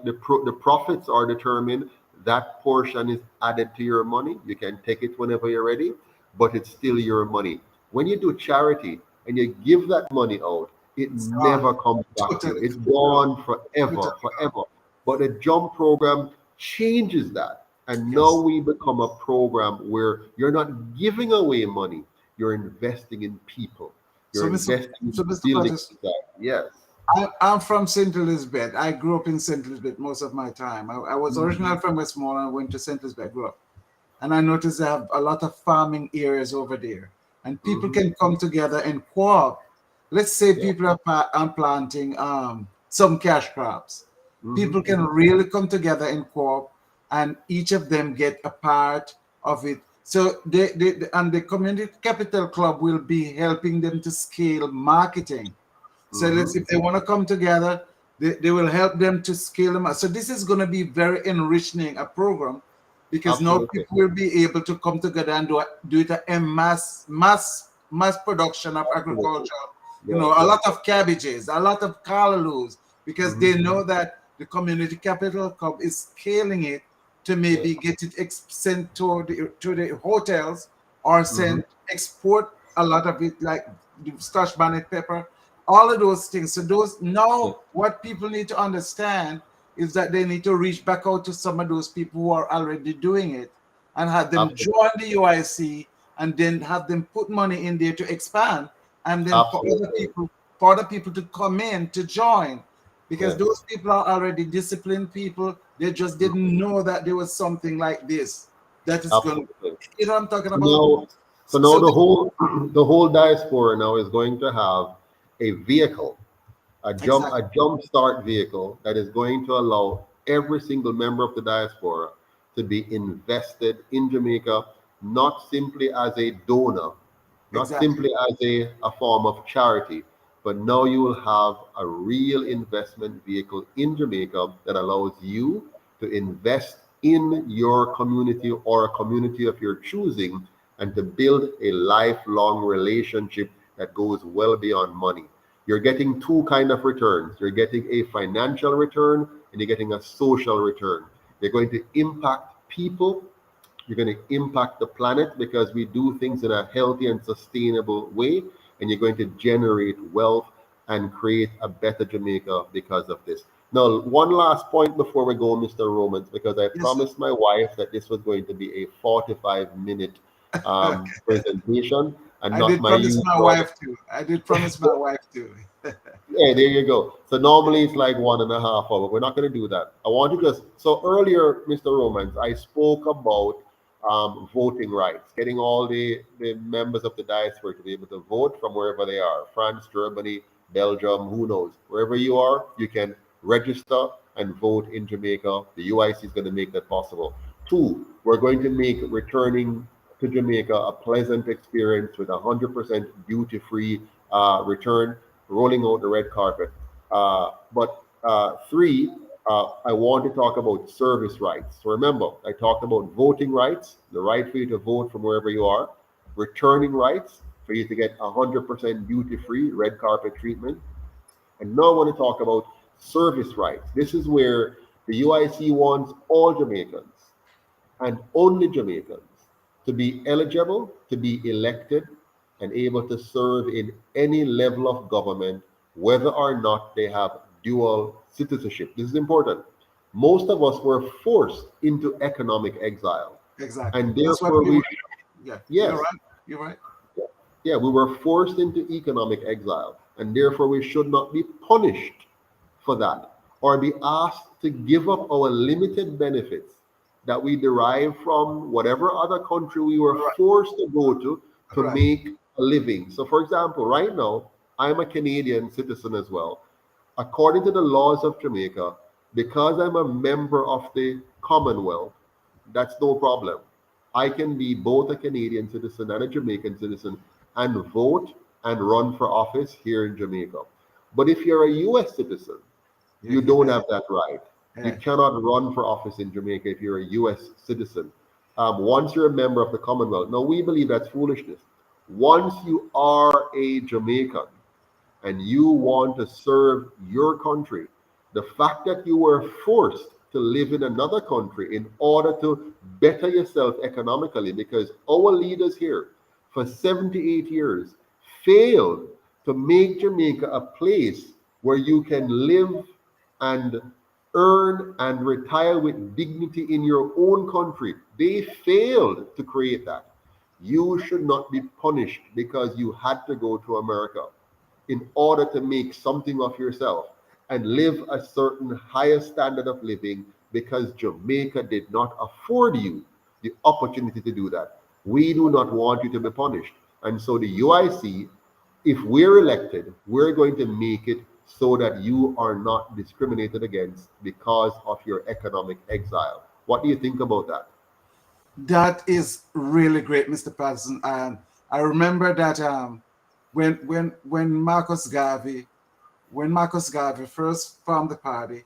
profits are determined, that portion is added to your money. You can take it whenever you're ready, but it's still your money. When you do charity and you give that money out, it It's gone. never comes back to you. Totally. It's gone forever, Totally. forever. But the jump program changes that. And now Yes. we become a program where you're not giving away money, you're investing in people. You're So, investing in Mr. building Patterson, society. Yes. I'm from St. Elizabeth. I grew up in St. Elizabeth most of my time. I was originally from Westmoreland, went to St. Elizabeth, grew up. And I noticed they have a lot of farming areas over there. And people can come together and co-op. Let's say Yeah. people are planting some cash crops. hmm People can really come together and co-op, and each of them get a part of it. So and the community capital club will be helping them to scale marketing. So let's, hmm if they want to come together, they will help them to scale them up. So this is going to be very enriching a program, because now Absolutely. people will be able to come together and do it in mass production of Absolutely. agriculture. Yes, A yes. lot of cabbages, a lot of callaloo, because they hmm know that the community capital club is scaling it to Yes. maybe get it sent to the hotels, or hmm send export a lot of it, like the Scotch bonnet pepper, all of those things. So those, Yeah. now what people need to understand is that they need to reach back out to some of those people who are already doing it, and have them Absolutely. join the UIC, and then have them put money in there to expand, and then Absolutely. for other people to come in to join, because Yes. those people are already disciplined people. They just didn't know that there was something like this that is going. Absolutely. You know what I'm talking So about? now, so now So the whole the whole diaspora now is going to have a vehicle, exactly, a jump start vehicle that is going to allow every single member of the diaspora to be invested in Jamaica, not simply as a donor, not exactly. simply as a form of charity, but now you will have a real investment vehicle in Jamaica that allows you to invest in your community or a community of your choosing, and to build a lifelong relationship that goes well beyond money. You're getting two kind of returns. You're getting a financial return and you're getting a social return. You're going to impact people, you're going to impact the planet because we do things in a healthy and sustainable way, and you're going to generate wealth and create a better Jamaica because of this. Now, one last point before we go, Mr. Romans, because I Yes, sir. promised my wife that this was going to be a 45-minute Okay. presentation and I not did my promise my usual. wife to. I did promise my wife to. Yeah, there you go. So normally it's like 1.5 hours. We're not going to do that. I want to just, so earlier, Mr. Romans, I spoke about voting rights, getting all the members of the diaspora to be able to vote from wherever they are, France, Germany, Belgium, who knows. Wherever you are, you can register and vote in Jamaica. The UIC is going to make that possible. 2, we're going to make returning to Jamaica a pleasant experience with 100% duty-free return, rolling out the red carpet. But 3, I want to talk about service rights. So remember, I talked about voting rights, the right for you to vote from wherever you are, returning rights for you to get 100% duty-free red carpet treatment. And now I want to talk about service rights. This is where the UIC wants all Jamaicans and only Jamaicans to be eligible to be elected and able to serve in any level of government, whether or not they have dual citizenship. This is important. Most of us were forced into economic exile. Exactly. And therefore yeah, yes. You're right. Yeah, we were forced into economic exile, and therefore we should not be punished for that or be asked to give up our limited benefits that we derive from whatever other country we were forced to go to make a living. So, for example, right now, I'm a Canadian citizen as well. According to the laws of Jamaica, because I'm a member of the Commonwealth, that's no problem. I can be both a Canadian citizen and a Jamaican citizen and vote and run for office here in Jamaica. But if you're a US citizen, you don't have that right. You cannot run for office in Jamaica if you're a US citizen. Once you're a member of the Commonwealth. Now, we believe that's foolishness. Once you are a Jamaican and you want to serve your country, the fact that you were forced to live in another country in order to better yourself economically, because our leaders here for 78 years failed to make Jamaica a place where you can live and earn and retire with dignity in your own country. They failed to create that. You should not be punished because you had to go to America in order to make something of yourself and live a certain higher standard of living because Jamaica did not afford you the opportunity to do that. We do not want you to be punished. And so the UIC, if we're elected, we're going to make it so that you are not discriminated against because of your economic exile. What do you think about that? That is really great, Mr. Patterson. And I remember that when Marcus Garvey first formed the party,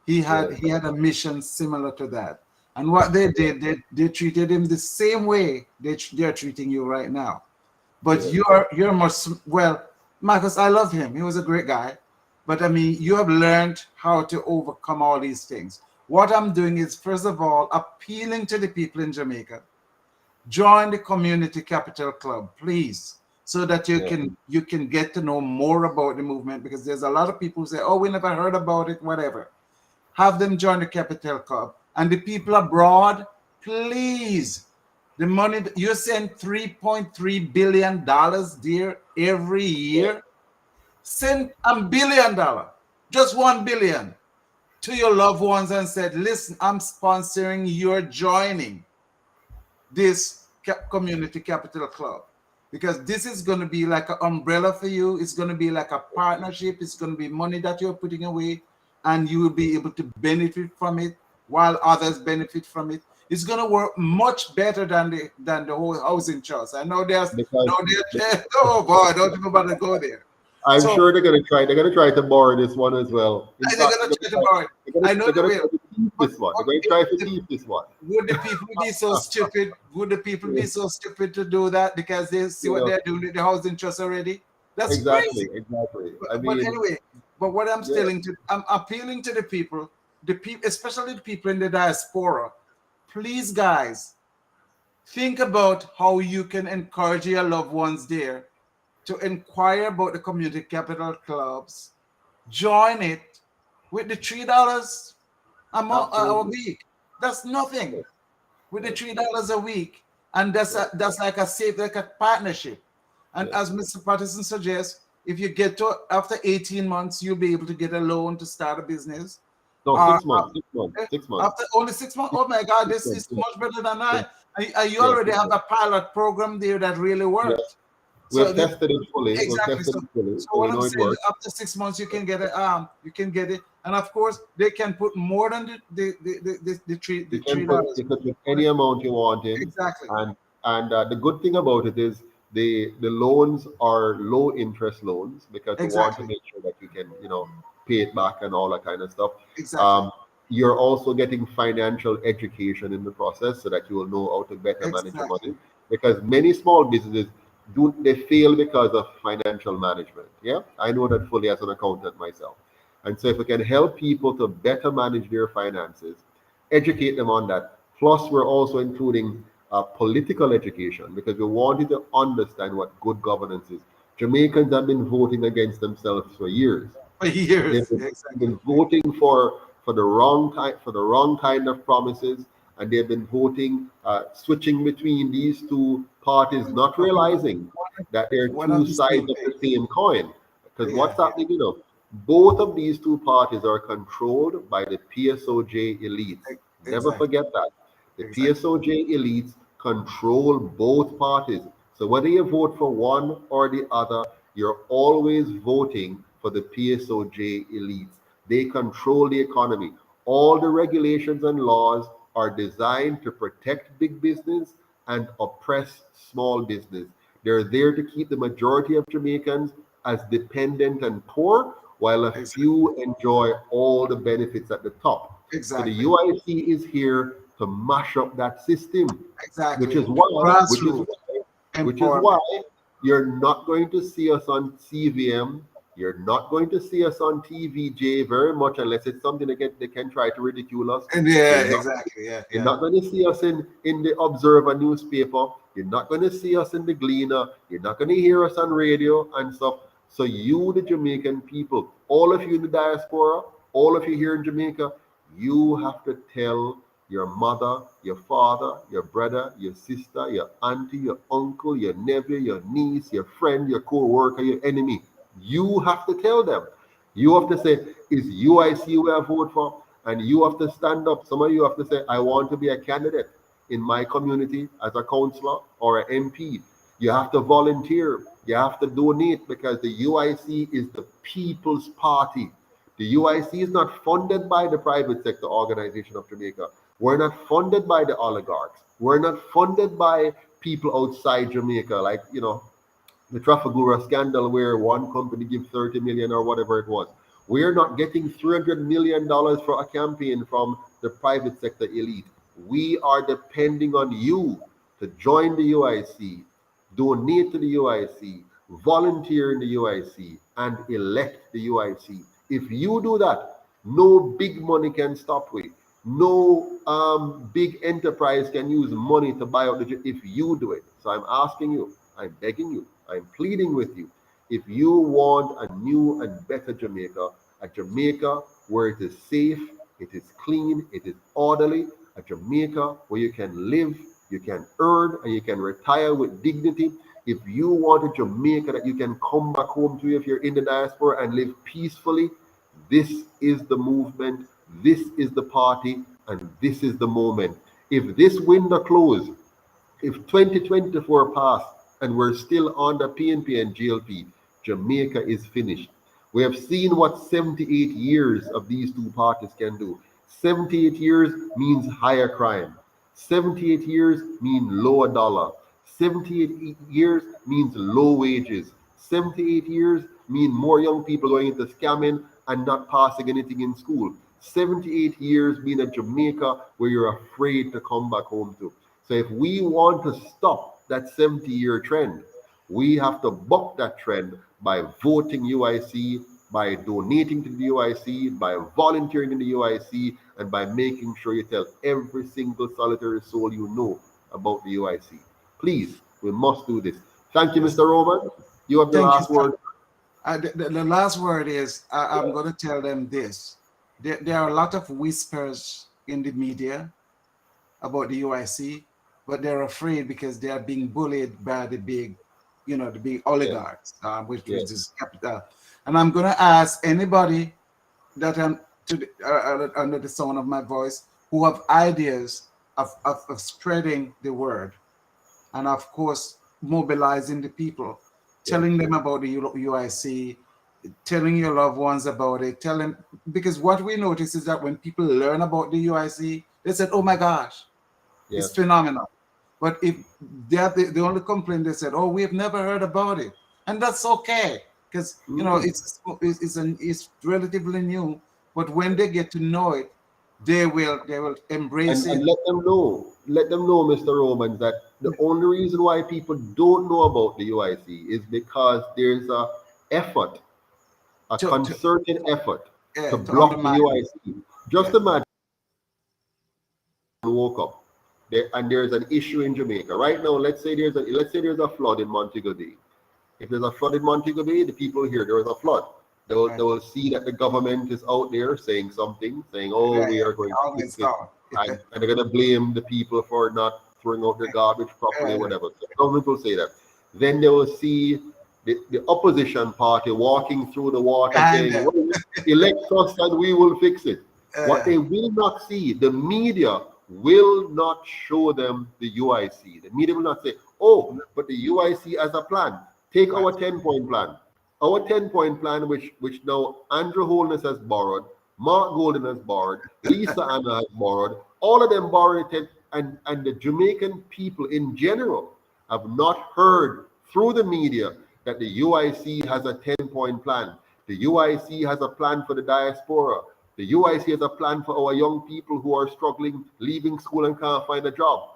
he had a mission similar to that. And what they did, they treated him the same way they're treating you right now. But you're more, well, Marcus, I love him. He was a great guy. But I mean, you have learned how to overcome all these things. What I'm doing is, first of all, appealing to the people in Jamaica. Join the Community Capital Club, please, so that you can get to know more about the movement, because there's a lot of people who say, oh, we never heard about it, whatever. Have them join the Capital Club. And the people abroad, please, the money, you send $3.3 billion there every year. Send $1 billion, just $1 billion to your loved ones and said, listen, I'm sponsoring your joining this Community Capital Club, because this is going to be like an umbrella for you. It's going to be like a partnership. It's going to be money that you're putting away, and you will be able to benefit from it while others benefit from it. It's going to work much better than the whole housing trust. I know oh boy, don't even bother to go there. I'm sure they're going to try. They're going to try to borrow this one as well. They're going to try to borrow it. I know they will. This one. They're going to try to keep this one. Would the people be so stupid? Would the people be so stupid to do that because they see what they're doing with the housing trust already? That's crazy. Exactly. But anyway, what I'm I'm appealing to the people, especially the people in the diaspora. Please, guys, think about how you can encourage your loved ones there to inquire about the community capital clubs. Join it with the $3 a week. That's nothing. With the $3 a week, and that's like a partnership. And as Mr. Patterson suggests, if you get to after 18 months, you'll be able to get a loan to start a business. No, 6 months. 6 months. After only 6 months. Oh my God, this is much better than I. You already have a pilot program there that really worked. We have tested it fully. We've exactly. tested it fully, So so we what I'm know it saying, works. after 6 months, you can get it. You can get it, and of course, they can put more than the You can put $3. you can put any amount you want in, Exactly. and the good thing about it is the loans are low interest loans because we want to Exactly. make sure that you can pay it back and all that kind of stuff. Exactly. You're also getting financial education in the process so that you will know how to better manage your Exactly. money, because many small businesses they fail because of financial management. Yeah, I know that fully as an accountant myself. And so if we can help people to better manage their finances, educate them on that. Plus, we're also including political education because we want you to understand what good governance is. Jamaicans have been voting against themselves for years. For They've years. been Exactly. voting for the wrong kind of promises, and they've been voting switching between these two parties, not realizing that they're One of two the sides same of the page. same coin. Because Yeah. what's happening, both of these two parties are controlled by the PSOJ elites. Never Exactly. forget that. The Exactly. PSOJ elites control both parties. So whether you vote for one or the other, you're always voting for the PSOJ elites. They control the economy. All the regulations and laws are designed to protect big business and oppress small business. They're there to keep the majority of Jamaicans as dependent and poor, while a Exactly. few enjoy all the benefits at the top. So the Exactly. UIC is here to mash up that system, which Exactly. is why, Grassroots which is why empowerment. you're not going to see us on CVM. You're not going to see us on TVJ very much unless it's something they can try to ridicule us. And yeah, You're not exactly. Yeah. you're Yeah. not going to see us in the Observer newspaper. You're not going to see us in the Gleaner. You're not going to hear us on radio and stuff. So you, the Jamaican people, all of you in the diaspora, all of you here in Jamaica, you have to tell your mother, your father, your brother, your sister, your auntie, your uncle, your nephew, your niece, your friend, your co-worker, your enemy. You have to tell them. You have to say, is UIC where I vote for? And you have to stand up. Some of you have to say, I want to be a candidate in my community as a councillor or an MP. You have to volunteer. You have to donate because the UIC is the people's party. The UIC is not funded by the private sector organization of Jamaica. We're not funded by the oligarchs. We're not funded by people outside Jamaica, like, the Trafalgar scandal where one company gave 30 million or whatever it was. We're not getting $300 million for a campaign from the private sector elite. We are depending on you to join the UIC, donate to the UIC, volunteer in the UIC, and elect the UIC. If you do that, no big money can stop we. No big enterprise can use money to buy out if you do it. So I'm asking you, I'm begging you, I'm pleading with you. If you want a new and better Jamaica, a Jamaica where it is safe, it is clean, it is orderly, a Jamaica where you can live, you can earn, and you can retire with dignity. If you want a Jamaica that you can come back home to if you're in the diaspora and live peacefully, this is the movement, this is the party, and this is the moment. If this window closed, if 2024 passed and we're still under PNP and GLP, Jamaica is finished. We have seen what 78 years of these two parties can do. 78 years means higher crime. 78 years mean lower dollar. 78 years means low wages. 78 years mean more young people going into scamming and not passing anything in school. 78 years mean a Jamaica where you're afraid to come back home to. So if we want to stop that 70-year trend, we have to buck that trend by voting UIC, by donating to the UIC, by volunteering in the UIC, and by making sure you tell every single solitary soul you know about the UIC. Please, we must do this. Thank you, Yes. Mr. Roman. You have the Thank you, last sir. word. The last word is I'm going to tell them this. There are a lot of whispers in the media about the UIC, but they're afraid because they are being bullied by the big, the big Yes, oligarchs, which yes. is capital. And I'm going to ask anybody that under the sound of my voice who have ideas of spreading the word and, of course, mobilizing the people. telling them about the UIC, telling your loved ones about it, because what we notice is that when people learn about the UIC, they said, oh my gosh, it's phenomenal. But if they're the only complaint, they said, oh, we've never heard about it. And that's okay, because you know it's relatively new. But when they get to know it, they will embrace it. And let them know, Mr. Romans, that the only reason why people don't know about the UIC is because there's a concerted effort to block the UIC. Just imagine woke up there and there's an issue in Jamaica right now. Let's say there's a flood in Montego Bay. If there's a flood in Montego Bay, the people here there is a flood. They will see that the government is out there saying something, saying, "Oh, we are going to fix it," and they're going to blame the people for not throwing out their garbage properly, or whatever. So the government will say that. Then they will see the opposition party walking through the water saying, well, "Elect us and we will fix it." What they will not see, the media will not show them the UIC. The media will not say, "Oh, but the UIC has a plan." Take our 10-point plan. Our 10-point plan, which now Andrew Holness has borrowed, Mark Golden has borrowed, Lisa Anna has borrowed, all of them borrowed it, and the Jamaican people in general have not heard through the media that the UIC has a 10-point plan. The UIC has a plan for the diaspora. The UIC has a plan for our young people who are struggling, leaving school and can't find a job.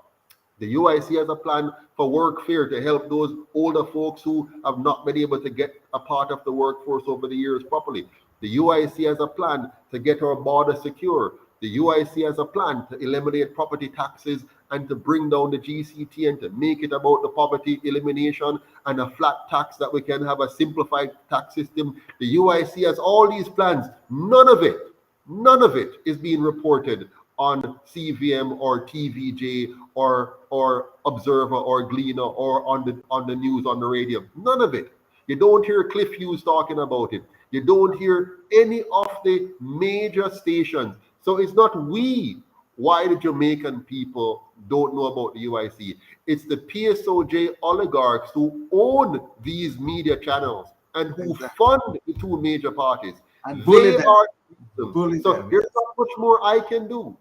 The UIC has a plan for workfare to help those older folks who have not been able to get a part of the workforce over the years properly. The UIC has a plan to get our border secure. The UIC has a plan to eliminate property taxes and to bring down the GCT and to make it about the poverty elimination and a flat tax that we can have a simplified tax system. The UIC has all these plans. None of it is being reported on CVM or TVJ or Observer or Gleaner or on the news, on the radio. None of it. You don't hear Cliff Hughes talking about it. You don't hear any of the major stations. So it's not why the Jamaican people don't know about the UIC. It's the PSOJ oligarchs who own these media channels and who fund the two major parties. And they are so there's not much more I can do.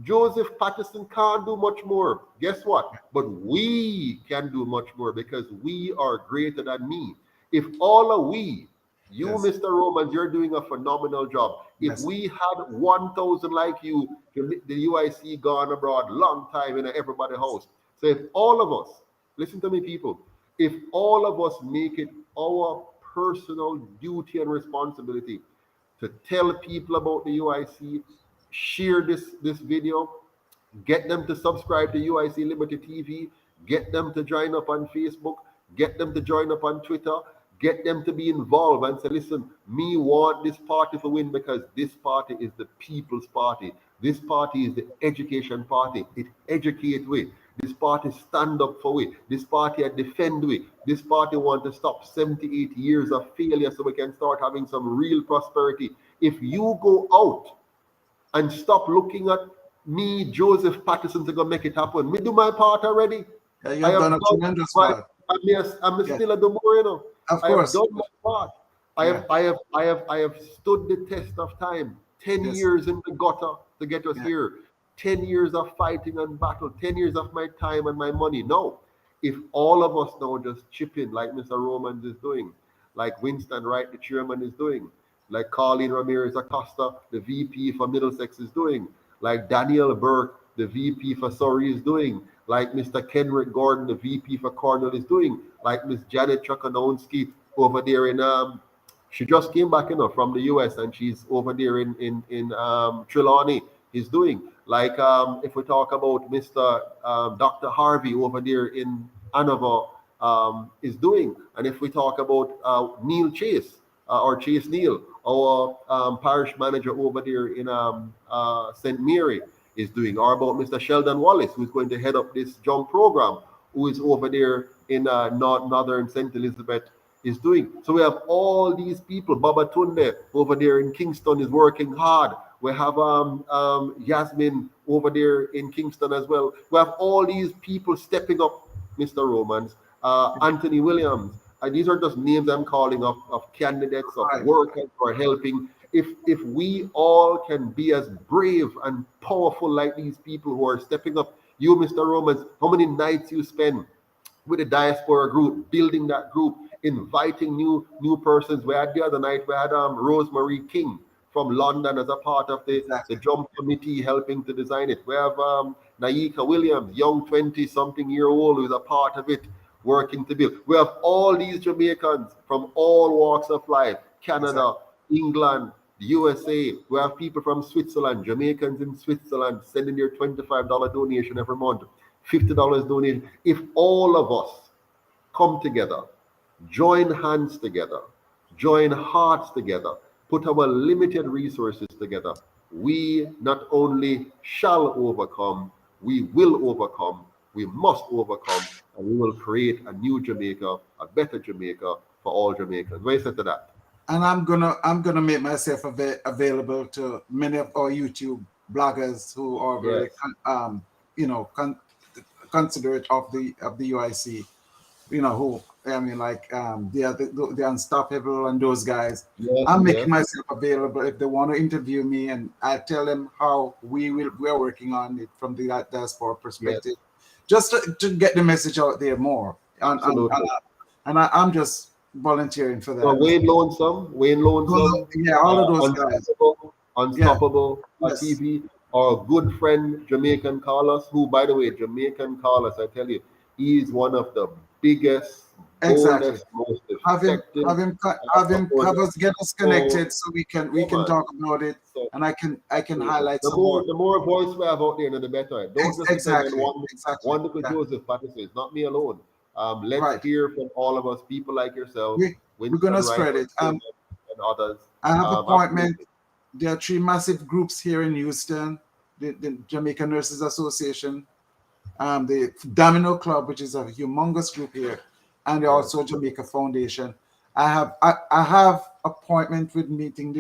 Joseph Patterson can't do much more. Guess what? But we can do much more because we are greater than me. If all of we, Mr. Romans, you're doing a phenomenal job. If we had 1,000 like you, the UIC gone abroad long time in everybody's house. So if all of us, listen to me, people, if all of us make it our personal duty and responsibility to tell people about the UIC, share this video, get them to subscribe to UIC Liberty TV, get them to join up on Facebook, get them to join up on Twitter, get them to be involved and say, listen, me want this party to win because this party is the people's party. This party is the education party. It educates we. This party stand up for we. This party defend we. This party want to stop 78 years of failure so we can start having some real prosperity. If you go out and stop looking at me, Joseph Patterson, to go make it happen. Me do my part already. Yeah, you have done a tremendous part. I'm still a do more, you know. Of course. I have done my part. I have stood the test of time. 10 years in the gutter to get us here. 10 years of fighting and battle. 10 years of my time and my money. No. If all of us now just chip in like Mr. Romans is doing, like Winston Wright, the chairman, is doing, like Colleen Ramirez Acosta, the VP for Middlesex, is doing, like Daniel Burke, the VP for Surrey, is doing, like Mr. Kenrick Gordon, the VP for Cornwall, is doing, like Miss Janet Chukanowski over there in she just came back, from the US, and she's over there in Trelawney, is doing, like if we talk about Mr. Dr. Harvey over there in Hanover, is doing, and if we talk about Neil Chase or Chase Neal, our parish manager over there in St. Mary, is doing, or about Mr. Sheldon Wallace, who's going to head up this young program, who is over there in northern St. Elizabeth, is doing. So we have all these people. Baba Tunde over there in Kingston is working hard. We have Yasmin over there in Kingston as well. We have all these people stepping up, Mr. Romans, Anthony Williams, these are just names I'm calling of candidates, of Right. workers who are helping. If we all can be as brave and powerful like these people who are stepping up, you, Mr. Romans, how many nights you spend with the diaspora group, building that group, inviting new persons. We had the other night, we had Rosemary King from London as a part of the Exactly. jump committee helping to design it. We have Naika Williams, young 20-something-year-old who's a part of it, working to build. We have all these Jamaicans from all walks of life, Canada, England, the USA. We have people from Switzerland, Jamaicans in Switzerland, sending their $25 donation every month, $50 donation. If all of us come together, join hands together, join hearts together, put our limited resources together, we not only shall overcome, we will overcome, we must overcome, and we will create a new Jamaica, a better Jamaica for all Jamaicans. What do you say to that? And I'm gonna make myself available to many of our YouTube bloggers who are very considerate of the UIC. Who I mean, like the Unstoppable and those guys. I'm making myself available if they want to interview me, and I tell them how we're working on it from the diaspora perspective, just to get the message out there more. And I'm just volunteering for that. So Wayne Lonesome, yeah, all of those guys. Unstoppable TV, our good friend Jamaican Carlos, who, by the way, Jamaican Carlos, I tell you, he is one of the biggest, boldest, most effective. Have us get us connected so we can talk about it, and I can highlight the more voice we have out there, the better. Don't just exactly. Wonderful Joseph Patterson. It's not me alone. Let's hear from all of us, people like yourself. We're gonna spread it. And others. I have appointment. There are 3 massive groups here in Houston: the Jamaican Nurses Association, the Domino Club, which is a humongous group here, and also Jamaica Foundation. I have appointment with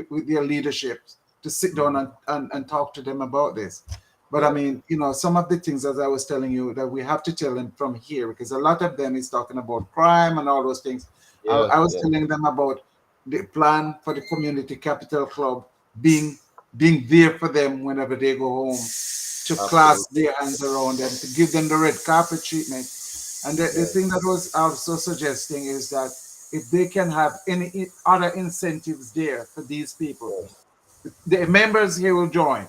with their leadership to sit down and talk to them about this. But I mean, some of the things, as I was telling you, that we have to tell them from here, because a lot of them is talking about crime and all those things. I was telling them about the plan for the Community Capital Club being there for them whenever they go home, to clasp their hands around them, to give them the red carpet treatment. And the thing that was also suggesting is that if they can have any other incentives there for these people, the members here will join.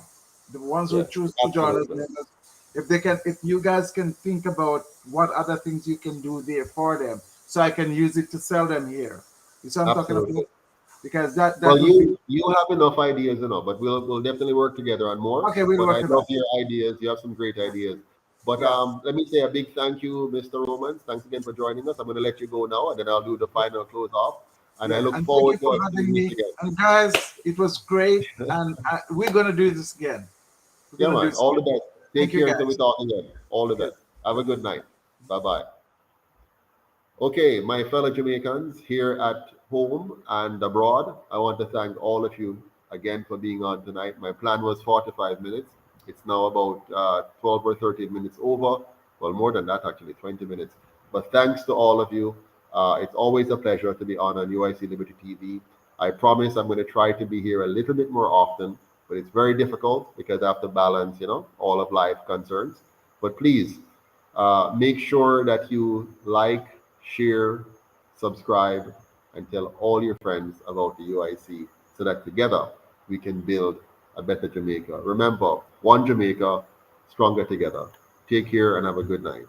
The ones who choose to join as members, if you guys can think about what other things you can do there for them, so I can use it to sell them here. You see what I'm talking about? Because that you have enough ideas, but we'll definitely work together on more. Okay, we'll work. I love your ideas. You have some great ideas. But let me say a big thank you, Mr. Romans. Thanks again for joining us. I'm going to let you go now, and then I'll do the final close off. And I look forward to having me again. And guys, it was great, and we're going to do this again. Yeah, man. All the best. Take care until we talk again. All the best. Have a good night. Bye-bye. Okay, my fellow Jamaicans here at home and abroad, I want to thank all of you again for being on tonight. My plan was 45 minutes. It's now about 12 or 13 minutes over. Well, more than that, actually, 20 minutes. But thanks to all of you. It's always a pleasure to be on UIC Liberty TV. I promise I'm going to try to be here a little bit more often, but it's very difficult because I have to balance, all of life concerns. But please make sure that you like, share, subscribe, and tell all your friends about the UIC so that together we can build a better Jamaica. Remember, one Jamaica, stronger together. Take care and have a good night.